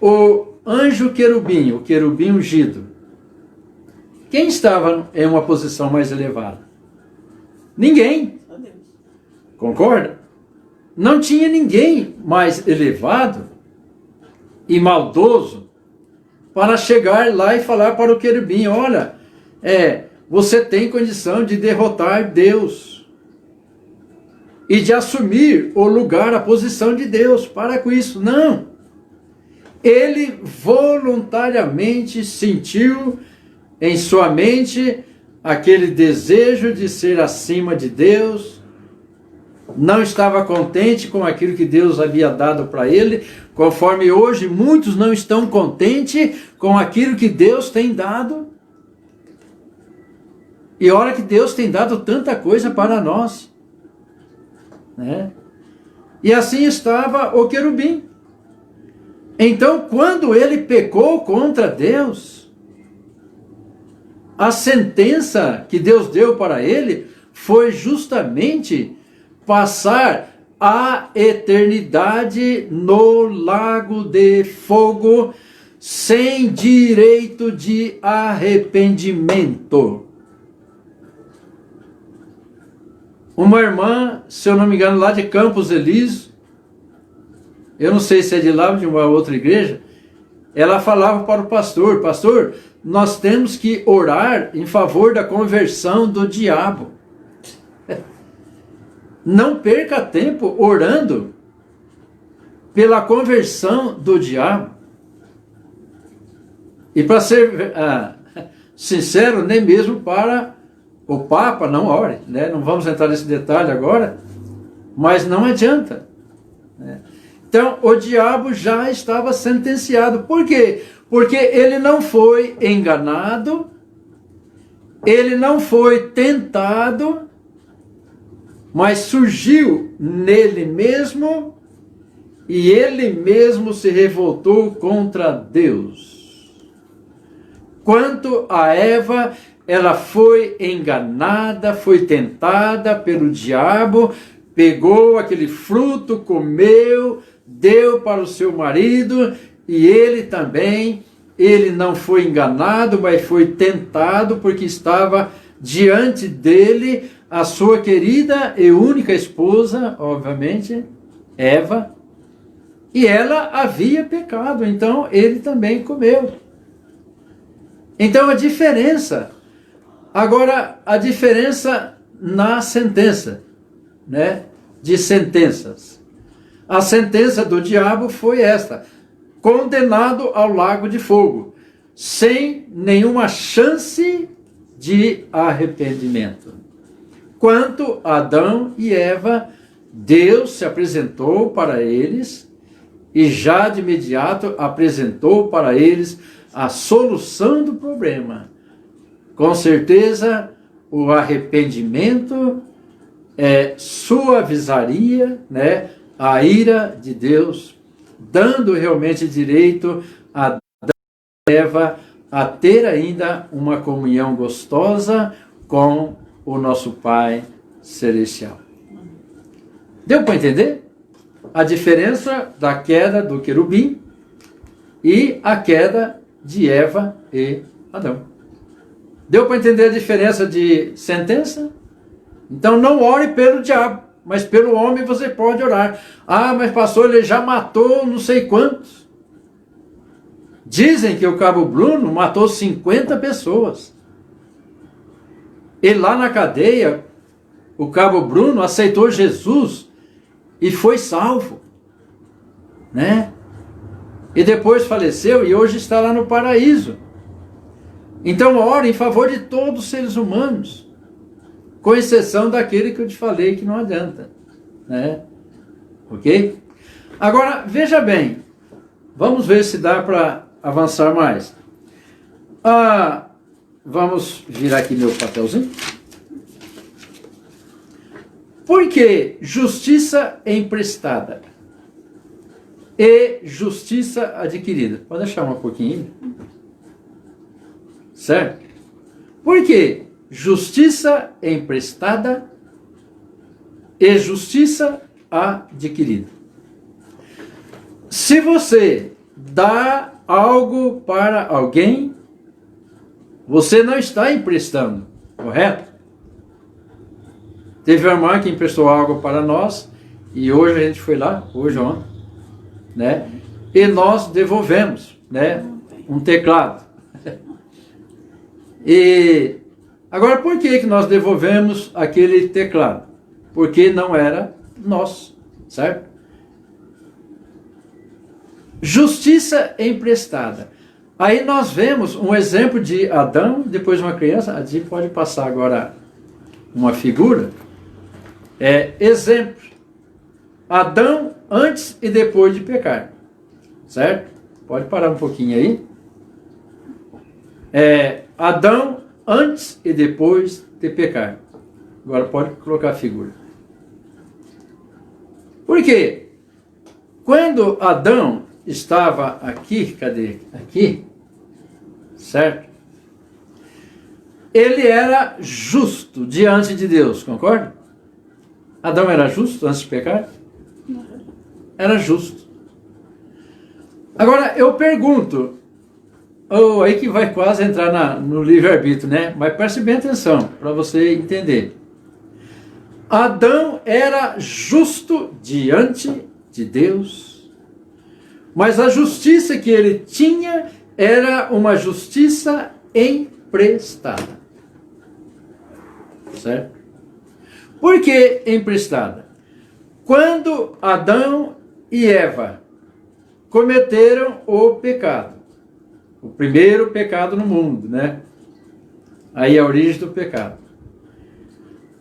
o anjo querubim, o querubim ungido? Quem estava em uma posição mais elevada? Ninguém. Concorda? Não tinha ninguém mais elevado e maldoso para chegar lá e falar para o querubim: olha, você tem condição de derrotar Deus e de assumir o lugar, a posição de Deus. Para com isso. Não. Ele voluntariamente sentiu em sua mente aquele desejo de ser acima de Deus. Não estava contente com aquilo que Deus havia dado para ele, conforme hoje muitos não estão contentes com aquilo que Deus tem dado. E olha que Deus tem dado tanta coisa para nós, né? E assim estava o querubim. Então, quando ele pecou contra Deus, a sentença que Deus deu para ele foi justamente passar a eternidade no lago de fogo, sem direito de arrependimento. Uma irmã, se eu não me engano, lá de Campos Elíseos, eu não sei se é de lá ou de uma outra igreja, ela falava para o pastor: pastor, nós temos que orar em favor da conversão do diabo. Não perca tempo orando pela conversão do diabo. E para ser sincero, nem mesmo para o Papa não ore, né? Não vamos entrar nesse detalhe agora, mas não adianta, né? Então, o diabo já estava sentenciado. Por quê? Porque ele não foi enganado, ele não foi tentado, mas surgiu nele mesmo, e ele mesmo se revoltou contra Deus. Quanto a Eva, ela foi enganada, foi tentada pelo diabo, pegou aquele fruto, comeu, deu para o seu marido, e ele também, ele não foi enganado, mas foi tentado, porque estava diante dele a sua querida e única esposa, obviamente, Eva, e ela havia pecado, então ele também comeu. Então a diferença, agora a diferença na sentença, né, de sentenças. A sentença do diabo foi esta: condenado ao lago de fogo, sem nenhuma chance de arrependimento. Quanto a Adão e Eva, Deus se apresentou para eles e já de imediato apresentou para eles a solução do problema. Com certeza, o arrependimento suavizaria, né, a ira de Deus, dando realmente direito a Adão e Eva a ter ainda uma comunhão gostosa com o nosso Pai Celestial. Deu para entender a diferença da queda do querubim e a queda de Eva e Adão? Deu para entender a diferença de sentença? Então não ore pelo diabo, mas pelo homem você pode orar. Ah, mas pastor, ele já matou não sei quantos. Dizem que o Cabo Bruno matou 50 pessoas. E lá na cadeia, o Cabo Bruno aceitou Jesus e foi salvo, né? E depois faleceu e hoje está lá no paraíso. Então ore em favor de todos os seres humanos, com exceção daquele que eu te falei que não adianta, né? Ok? Agora, veja bem, vamos ver se dá para avançar mais. Vamos virar aqui meu papelzinho. Por que justiça emprestada? e justiça adquirida. Pode deixar um pouquinho? Certo? Por quê? Justiça emprestada e justiça adquirida. Se você dá algo para alguém, você não está emprestando, correto? Teve uma irmã que emprestou algo para nós e hoje a gente foi lá, hoje ontem, né? E nós devolvemos, né? Um teclado. E agora, por que nós devolvemos aquele teclado? Porque não era nosso, certo? Justiça emprestada. Aí nós vemos um exemplo de Adão, depois uma criança. A gente pode passar agora uma figura. Exemplo. Adão antes e depois de pecar. Certo? Pode parar um pouquinho aí. Adão antes e depois de pecar. Agora pode colocar a figura. Por quê? Quando Adão estava aqui, cadê? Aqui, certo? Ele era justo diante de Deus, concorda? Adão era justo antes de pecar? Era justo. Agora eu pergunto, aí que vai quase entrar no livre-arbítrio, né? Mas preste bem atenção para você entender. Adão era justo diante de Deus, mas a justiça que ele tinha era uma justiça emprestada. Certo? Por que emprestada? Quando Adão e Eva cometeram o pecado, o primeiro pecado no mundo, né? Aí a origem do pecado.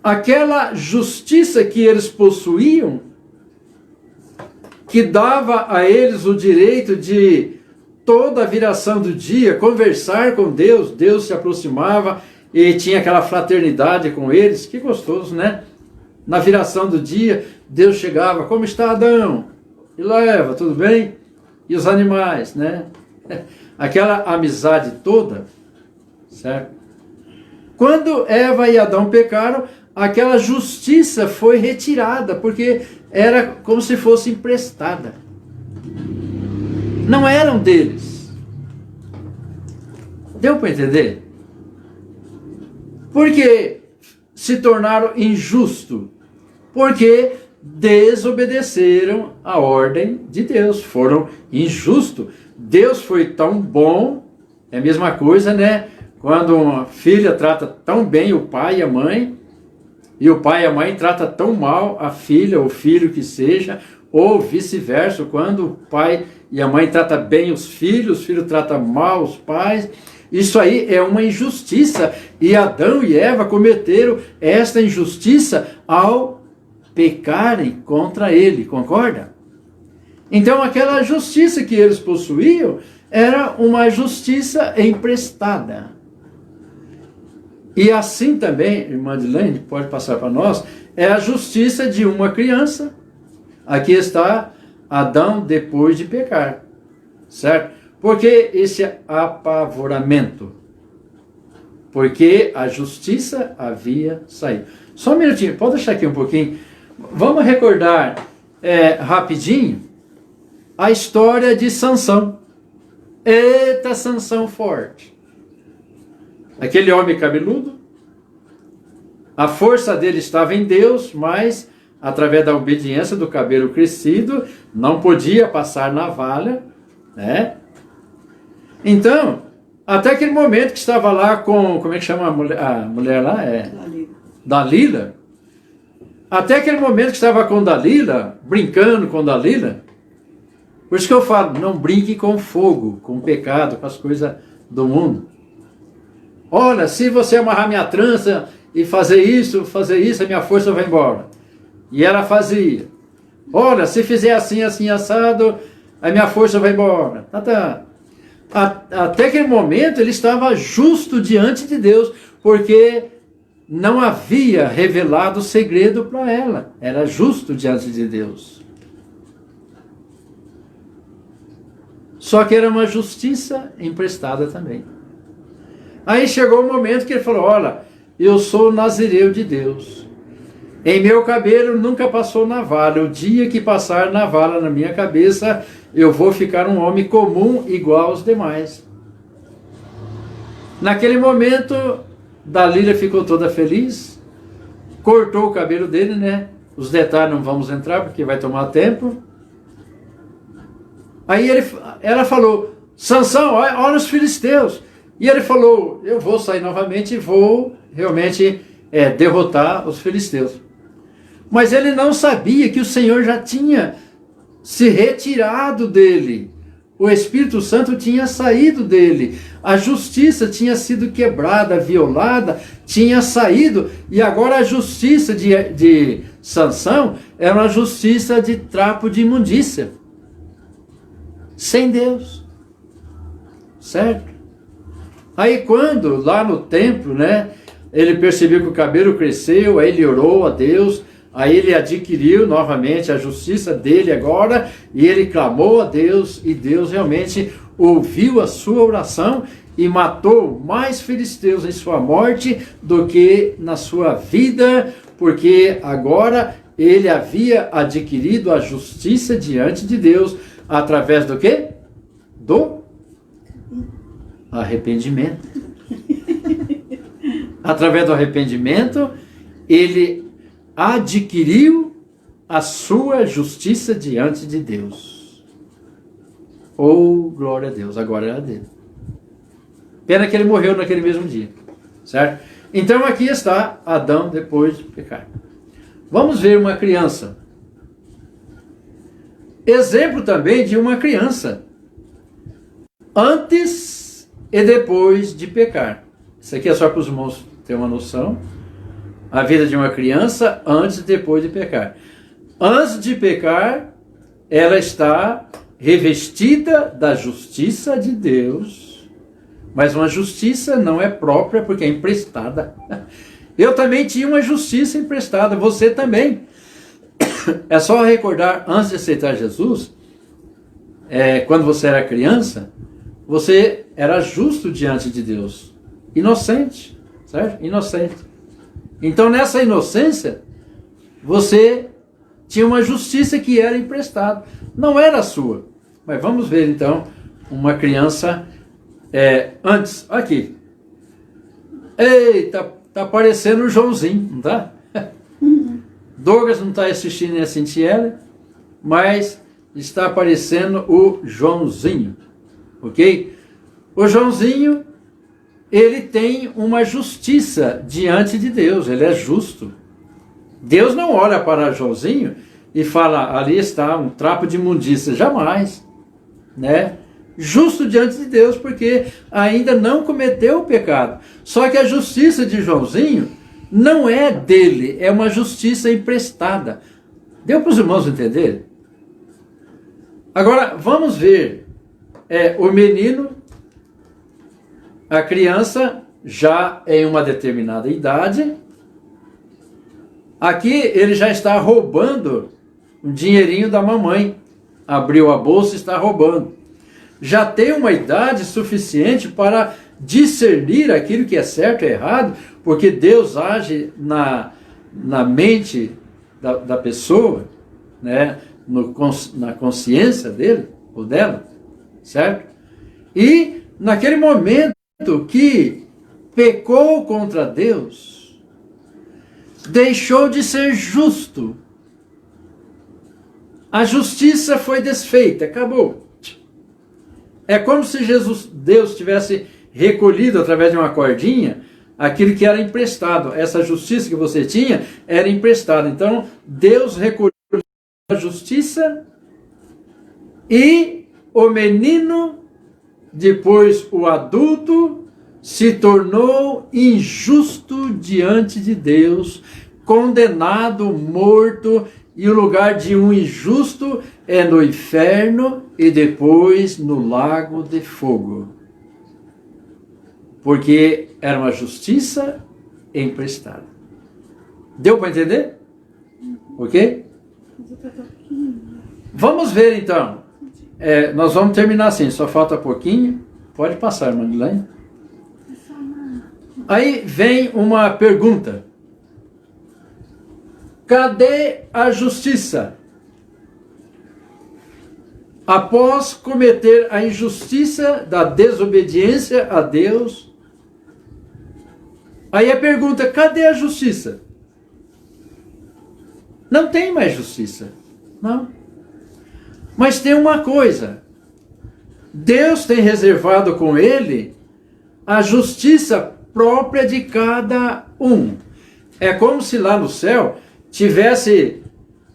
Aquela justiça que eles possuíam, que dava a eles o direito de toda a viração do dia conversar com Deus, Deus se aproximava e tinha aquela fraternidade com eles, que gostoso, né? Na viração do dia, Deus chegava, como está Adão? E lá, Eva, tudo bem? E os animais, né? Aquela amizade toda, certo? Quando Eva e Adão pecaram, aquela justiça foi retirada, porque era como se fosse emprestada. Não eram deles. Deu para entender? Porque se tornaram injustos, porque desobedeceram a ordem de Deus, foram injustos. Deus foi tão bom, é a mesma coisa, né? Quando uma filha trata tão bem o pai e a mãe, e o pai e a mãe tratam tão mal a filha ou filho que seja, ou vice-versa, quando o pai e a mãe tratam bem os filhos tratam mal os pais. Isso aí é uma injustiça, e Adão e Eva cometeram esta injustiça ao pecarem contra ele, concorda? Então aquela justiça que eles possuíam era uma justiça emprestada. E assim também, irmã Dilene, pode passar para nós, é a justiça de uma criança. Aqui está Adão depois de pecar, certo? Por que esse apavoramento? Porque a justiça havia saído. Só um minutinho, pode deixar aqui um pouquinho. Vamos recordar rapidinho a história de Sansão. Eita, Sansão forte. Aquele homem cabeludo, a força dele estava em Deus, mas através da obediência do cabelo crescido, não podia passar navalha, né? Então, até aquele momento que estava lá com, como é que chama a mulher lá? Dalila. Até aquele momento que estava com Dalila, brincando com Dalila. Por isso que eu falo, não brinque com fogo, com pecado, com as coisas do mundo. Olha, se você amarrar minha trança e fazer isso, a minha força vai embora. E ela fazia. Olha, se fizer assim, assim, assado, a minha força vai embora. Até aquele momento ele estava justo diante de Deus, porque não havia revelado o segredo para ela. Era justo diante de Deus. Só que era uma justiça emprestada também. Aí chegou o momento que ele falou, olha, eu sou nazireu de Deus. Em meu cabelo nunca passou navalha. O dia que passar navalha na minha cabeça, eu vou ficar um homem comum igual aos demais. Naquele momento, Dalila ficou toda feliz, cortou o cabelo dele, né? Os detalhes não vamos entrar porque vai tomar tempo. Aí ela falou, Sansão, olha os filisteus. E ele falou, eu vou sair novamente e vou realmente derrotar os filisteus. Mas ele não sabia que o Senhor já tinha se retirado dele. O Espírito Santo tinha saído dele. A justiça tinha sido quebrada, violada, tinha saído. E agora a justiça de Sansão era uma justiça de trapo de imundícia. Sem Deus. Certo? Aí quando, lá no templo, né, ele percebeu que o cabelo cresceu, aí ele orou a Deus, aí ele adquiriu novamente a justiça dele agora, e ele clamou a Deus, e Deus realmente ouviu a sua oração e matou mais filisteus em sua morte do que na sua vida, porque agora ele havia adquirido a justiça diante de Deus, através do quê? Do arrependimento. Através do arrependimento, ele adquiriu a sua justiça diante de Deus. Oh, glória a Deus, agora era dele. Pena que ele morreu naquele mesmo dia, certo? Então aqui está Adão depois de pecar. Vamos ver uma criança. Exemplo também de uma criança. Antes e depois de pecar. Isso aqui é só para os irmãos terem uma noção. A vida de uma criança antes e depois de pecar. Antes de pecar, ela está revestida da justiça de Deus. Mas uma justiça não é própria porque é emprestada. Eu também tinha uma justiça emprestada, você também. É só recordar, antes de aceitar Jesus, quando você era criança, você era justo diante de Deus. Inocente, certo? Inocente. Então nessa inocência, você tinha uma justiça que era emprestada. Não era sua. Mas vamos ver então uma criança antes. Aqui. Eita, tá parecendo o Joãozinho, não tá? Douglas não está assistindo nem a Cintiela, mas está aparecendo o Joãozinho, ok? O Joãozinho, ele tem uma justiça diante de Deus, ele é justo. Deus não olha para Joãozinho e fala, ali está um trapo de imundícia, jamais, né? Justo diante de Deus, porque ainda não cometeu o pecado. Só que a justiça de Joãozinho não é dele, é uma justiça emprestada. Deu para os irmãos entenderem? Agora, vamos ver o menino, a criança, já em uma determinada idade. Aqui ele já está roubando um dinheirinho da mamãe. Abriu a bolsa e está roubando. Já tem uma idade suficiente para discernir aquilo que é certo e errado, porque Deus age na mente da pessoa, né? Na consciência dele ou dela, certo? E naquele momento que pecou contra Deus, deixou de ser justo. A justiça foi desfeita, acabou. É como se Deus tivesse recolhido através de uma cordinha aquilo que era emprestado. Essa justiça que você tinha era emprestada. Então, Deus recolheu a justiça e o menino, depois o adulto, se tornou injusto diante de Deus, condenado, morto, e o lugar de um injusto é no inferno e depois no lago de fogo. Porque era uma justiça emprestada. Deu para entender? Ok? Vamos ver então. nós vamos terminar assim, só falta pouquinho. Pode passar, Manilene. Aí vem uma pergunta. Cadê a justiça? Após cometer a injustiça da desobediência a Deus. Aí a pergunta, cadê a justiça? Não tem mais justiça. Não. Mas tem uma coisa. Deus tem reservado com ele a justiça própria de cada um. É como se lá no céu tivesse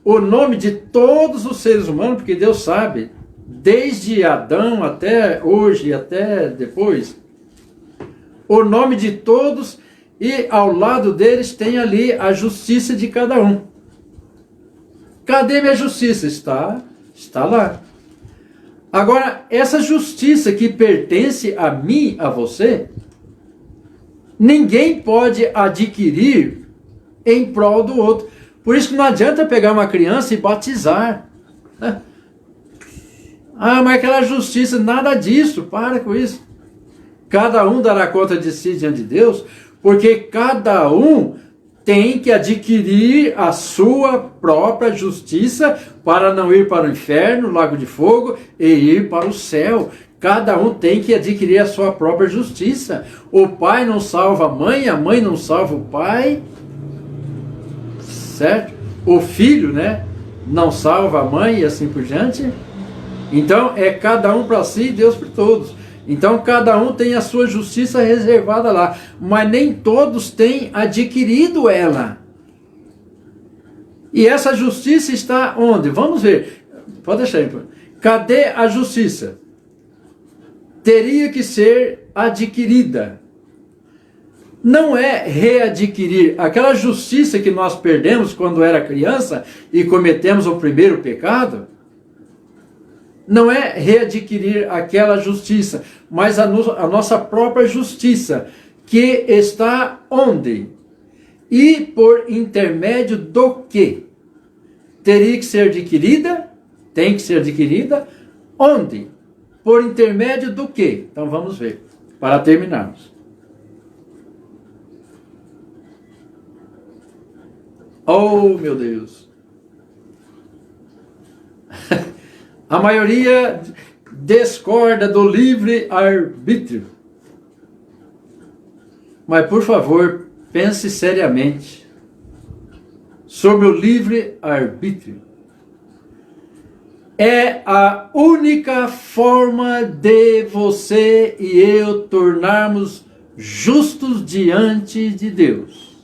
o nome de todos os seres humanos, porque Deus sabe, desde Adão até hoje, até depois, o nome de todos, e ao lado deles tem ali a justiça de cada um. Cadê minha justiça? Está lá. Agora, essa justiça que pertence a mim, a você, ninguém pode adquirir em prol do outro. Por isso que não adianta pegar uma criança e batizar. Ah, mas aquela justiça, nada disso, para com isso. Cada um dará conta de si diante de Deus, porque cada um tem que adquirir a sua própria justiça para não ir para o inferno, lago de fogo, e ir para o céu. Cada um tem que adquirir a sua própria justiça. O pai não salva a mãe não salva o pai, certo? O filho, né, não salva a mãe e assim por diante. Então é cada um para si e Deus para todos. Então cada um tem a sua justiça reservada lá, mas nem todos têm adquirido ela. E essa justiça está onde? Vamos ver. Pode deixar aí. Cadê a justiça? Teria que ser adquirida. Não é readquirir. Aquela justiça que nós perdemos quando era criança e cometemos o primeiro pecado, não é readquirir aquela justiça, mas a nossa própria justiça, que está onde? E por intermédio do quê? Teria que ser adquirida? Tem que ser adquirida? Onde? Por intermédio do quê? Então vamos ver, para terminarmos. Oh, meu Deus! A maioria discorda do livre-arbítrio. Mas, por favor, pense seriamente sobre o livre-arbítrio. É a única forma de você e eu tornarmos justos diante de Deus.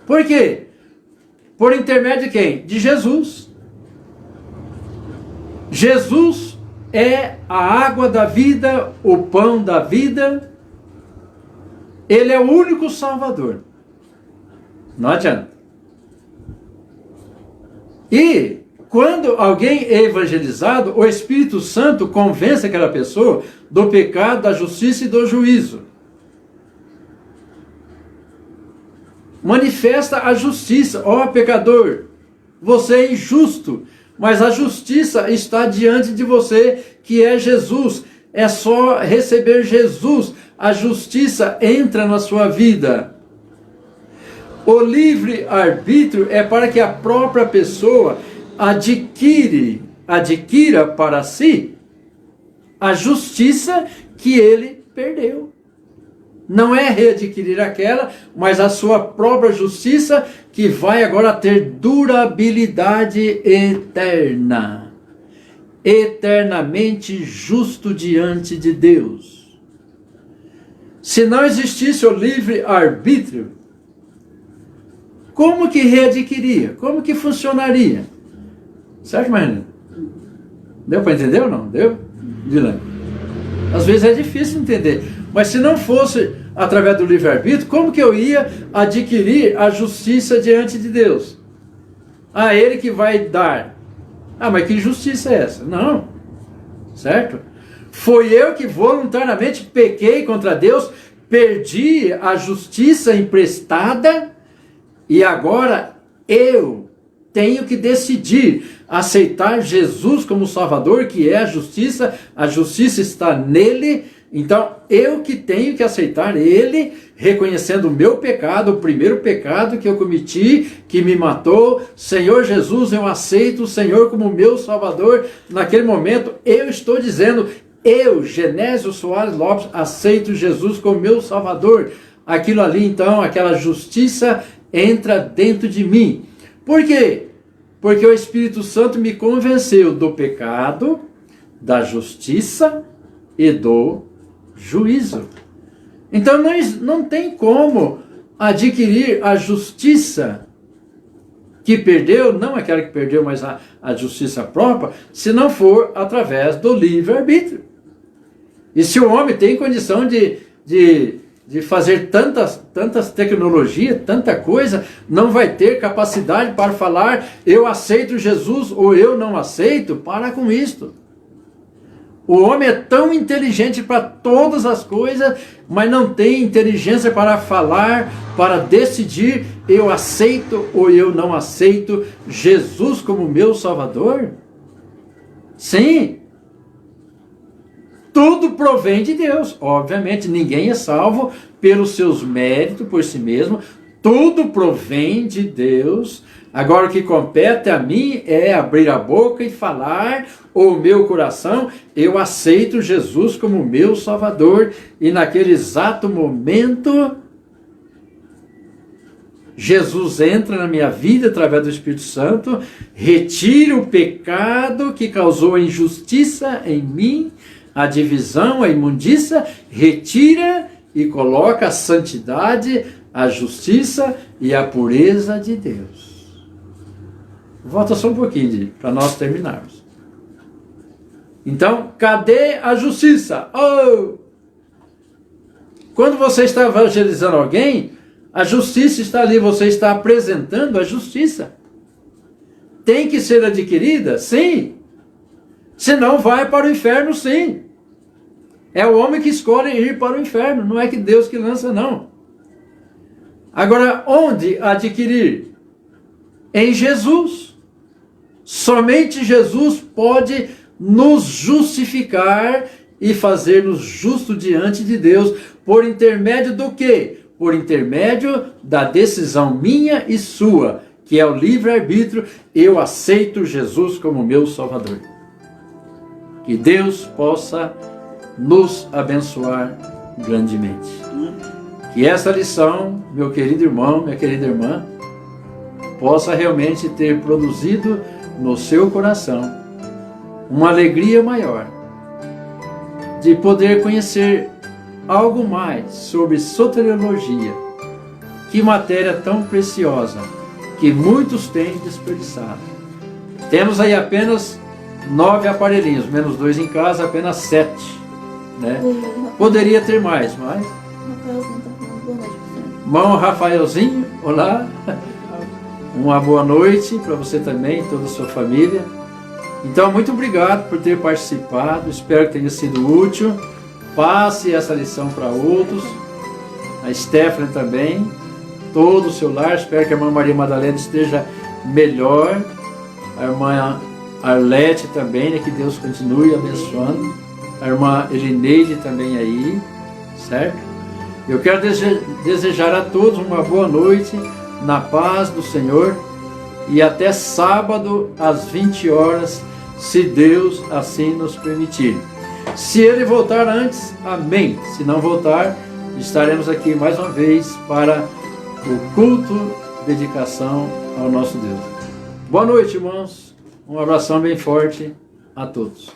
Por quê? Por intermédio de quem? De Jesus. Jesus é a água da vida, o pão da vida. Ele é o único Salvador. Não adianta. E quando alguém é evangelizado, o Espírito Santo convence aquela pessoa do pecado, da justiça e do juízo. Manifesta a justiça. Ó pecador, você é injusto, mas a justiça está diante de você, que é Jesus. É só receber Jesus. A justiça entra na sua vida. O livre-arbítrio é para que a própria pessoa adquira para si a justiça que ele perdeu. Não é readquirir aquela, mas a sua própria justiça, que vai agora ter durabilidade eterna. Eternamente justo diante de Deus. Se não existisse o livre-arbítrio, como que readquiria? Como que funcionaria? Certo, Marina? Deu para entender ou não? Deu? Dilane? Às vezes é difícil entender. Mas se não fosse através do livre-arbítrio, como que eu ia adquirir a justiça diante de Deus? Ah, Ele que vai dar. Ah, mas que justiça é essa? Não. Certo? Foi eu que voluntariamente pequei contra Deus, perdi a justiça emprestada e agora eu tenho que decidir aceitar Jesus como Salvador, que é a justiça está nele. Então, eu que tenho que aceitar Ele, reconhecendo o meu pecado, o primeiro pecado que eu cometi, que me matou. Senhor Jesus, eu aceito o Senhor como meu Salvador. Naquele momento, eu estou dizendo, eu, Genésio Soares Lopes, aceito Jesus como meu Salvador. Aquilo ali, então, aquela justiça entra dentro de mim. Por quê? Porque o Espírito Santo me convenceu do pecado, da justiça e do juízo. Então não tem como adquirir a justiça que perdeu, não aquela que perdeu, mas a justiça própria, se não for através do livre-arbítrio. E se o homem tem condição de fazer tantas tecnologias, tanta coisa, não vai ter capacidade para falar, eu aceito Jesus ou eu não aceito, para com isto. O homem é tão inteligente para todas as coisas, mas não tem inteligência para falar, para decidir, eu aceito ou eu não aceito Jesus como meu Salvador? Sim. Tudo provém de Deus. Obviamente, ninguém é salvo pelos seus méritos, por si mesmo. Tudo provém de Deus. Agora o que compete a mim é abrir a boca e falar, o meu coração, eu aceito Jesus como meu Salvador. E naquele exato momento, Jesus entra na minha vida através do Espírito Santo, retira o pecado que causou a injustiça em mim, a divisão, a imundícia, retira e coloca a santidade, a justiça e a pureza de Deus. Volta só um pouquinho para nós terminarmos. Então, cadê a justiça? Oh! Quando você está evangelizando alguém, a justiça está ali, você está apresentando a justiça. Tem que ser adquirida? Sim. Senão vai para o inferno, sim. É o homem que escolhe ir para o inferno, não é que Deus que lança, não. Agora, onde adquirir? Em Jesus. Somente Jesus pode nos justificar e fazer-nos justos diante de Deus. Por intermédio do quê? Por intermédio da decisão minha e sua, que é o livre-arbítrio. Eu aceito Jesus como meu Salvador. Que Deus possa nos abençoar grandemente. Que essa lição, meu querido irmão, minha querida irmã, possa realmente ter produzido no seu coração uma alegria maior de poder conhecer algo mais sobre soteriologia. Que matéria tão preciosa que muitos têm desperdiçado. Temos aí apenas 9 aparelhinhos, menos 2 em casa, apenas 7. Né? Poderia ter mais, mas... Irmão Rafaelzinho, olá. Uma boa noite para você também, toda a sua família. Então, muito obrigado por ter participado. Espero que tenha sido útil. Passe essa lição para outros. A Stephanie também. Todo o seu lar. Espero que a irmã Maria Madalena esteja melhor. A irmã Arlete também, né? Que Deus continue abençoando. A irmã Elineide também aí. Certo? Eu quero desejar a todos uma boa noite, na paz do Senhor, e até sábado às 20 horas, se Deus assim nos permitir. Se Ele voltar antes, amém. Se não voltar, estaremos aqui mais uma vez para o culto, dedicação ao nosso Deus. Boa noite, irmãos. Um abração bem forte a todos.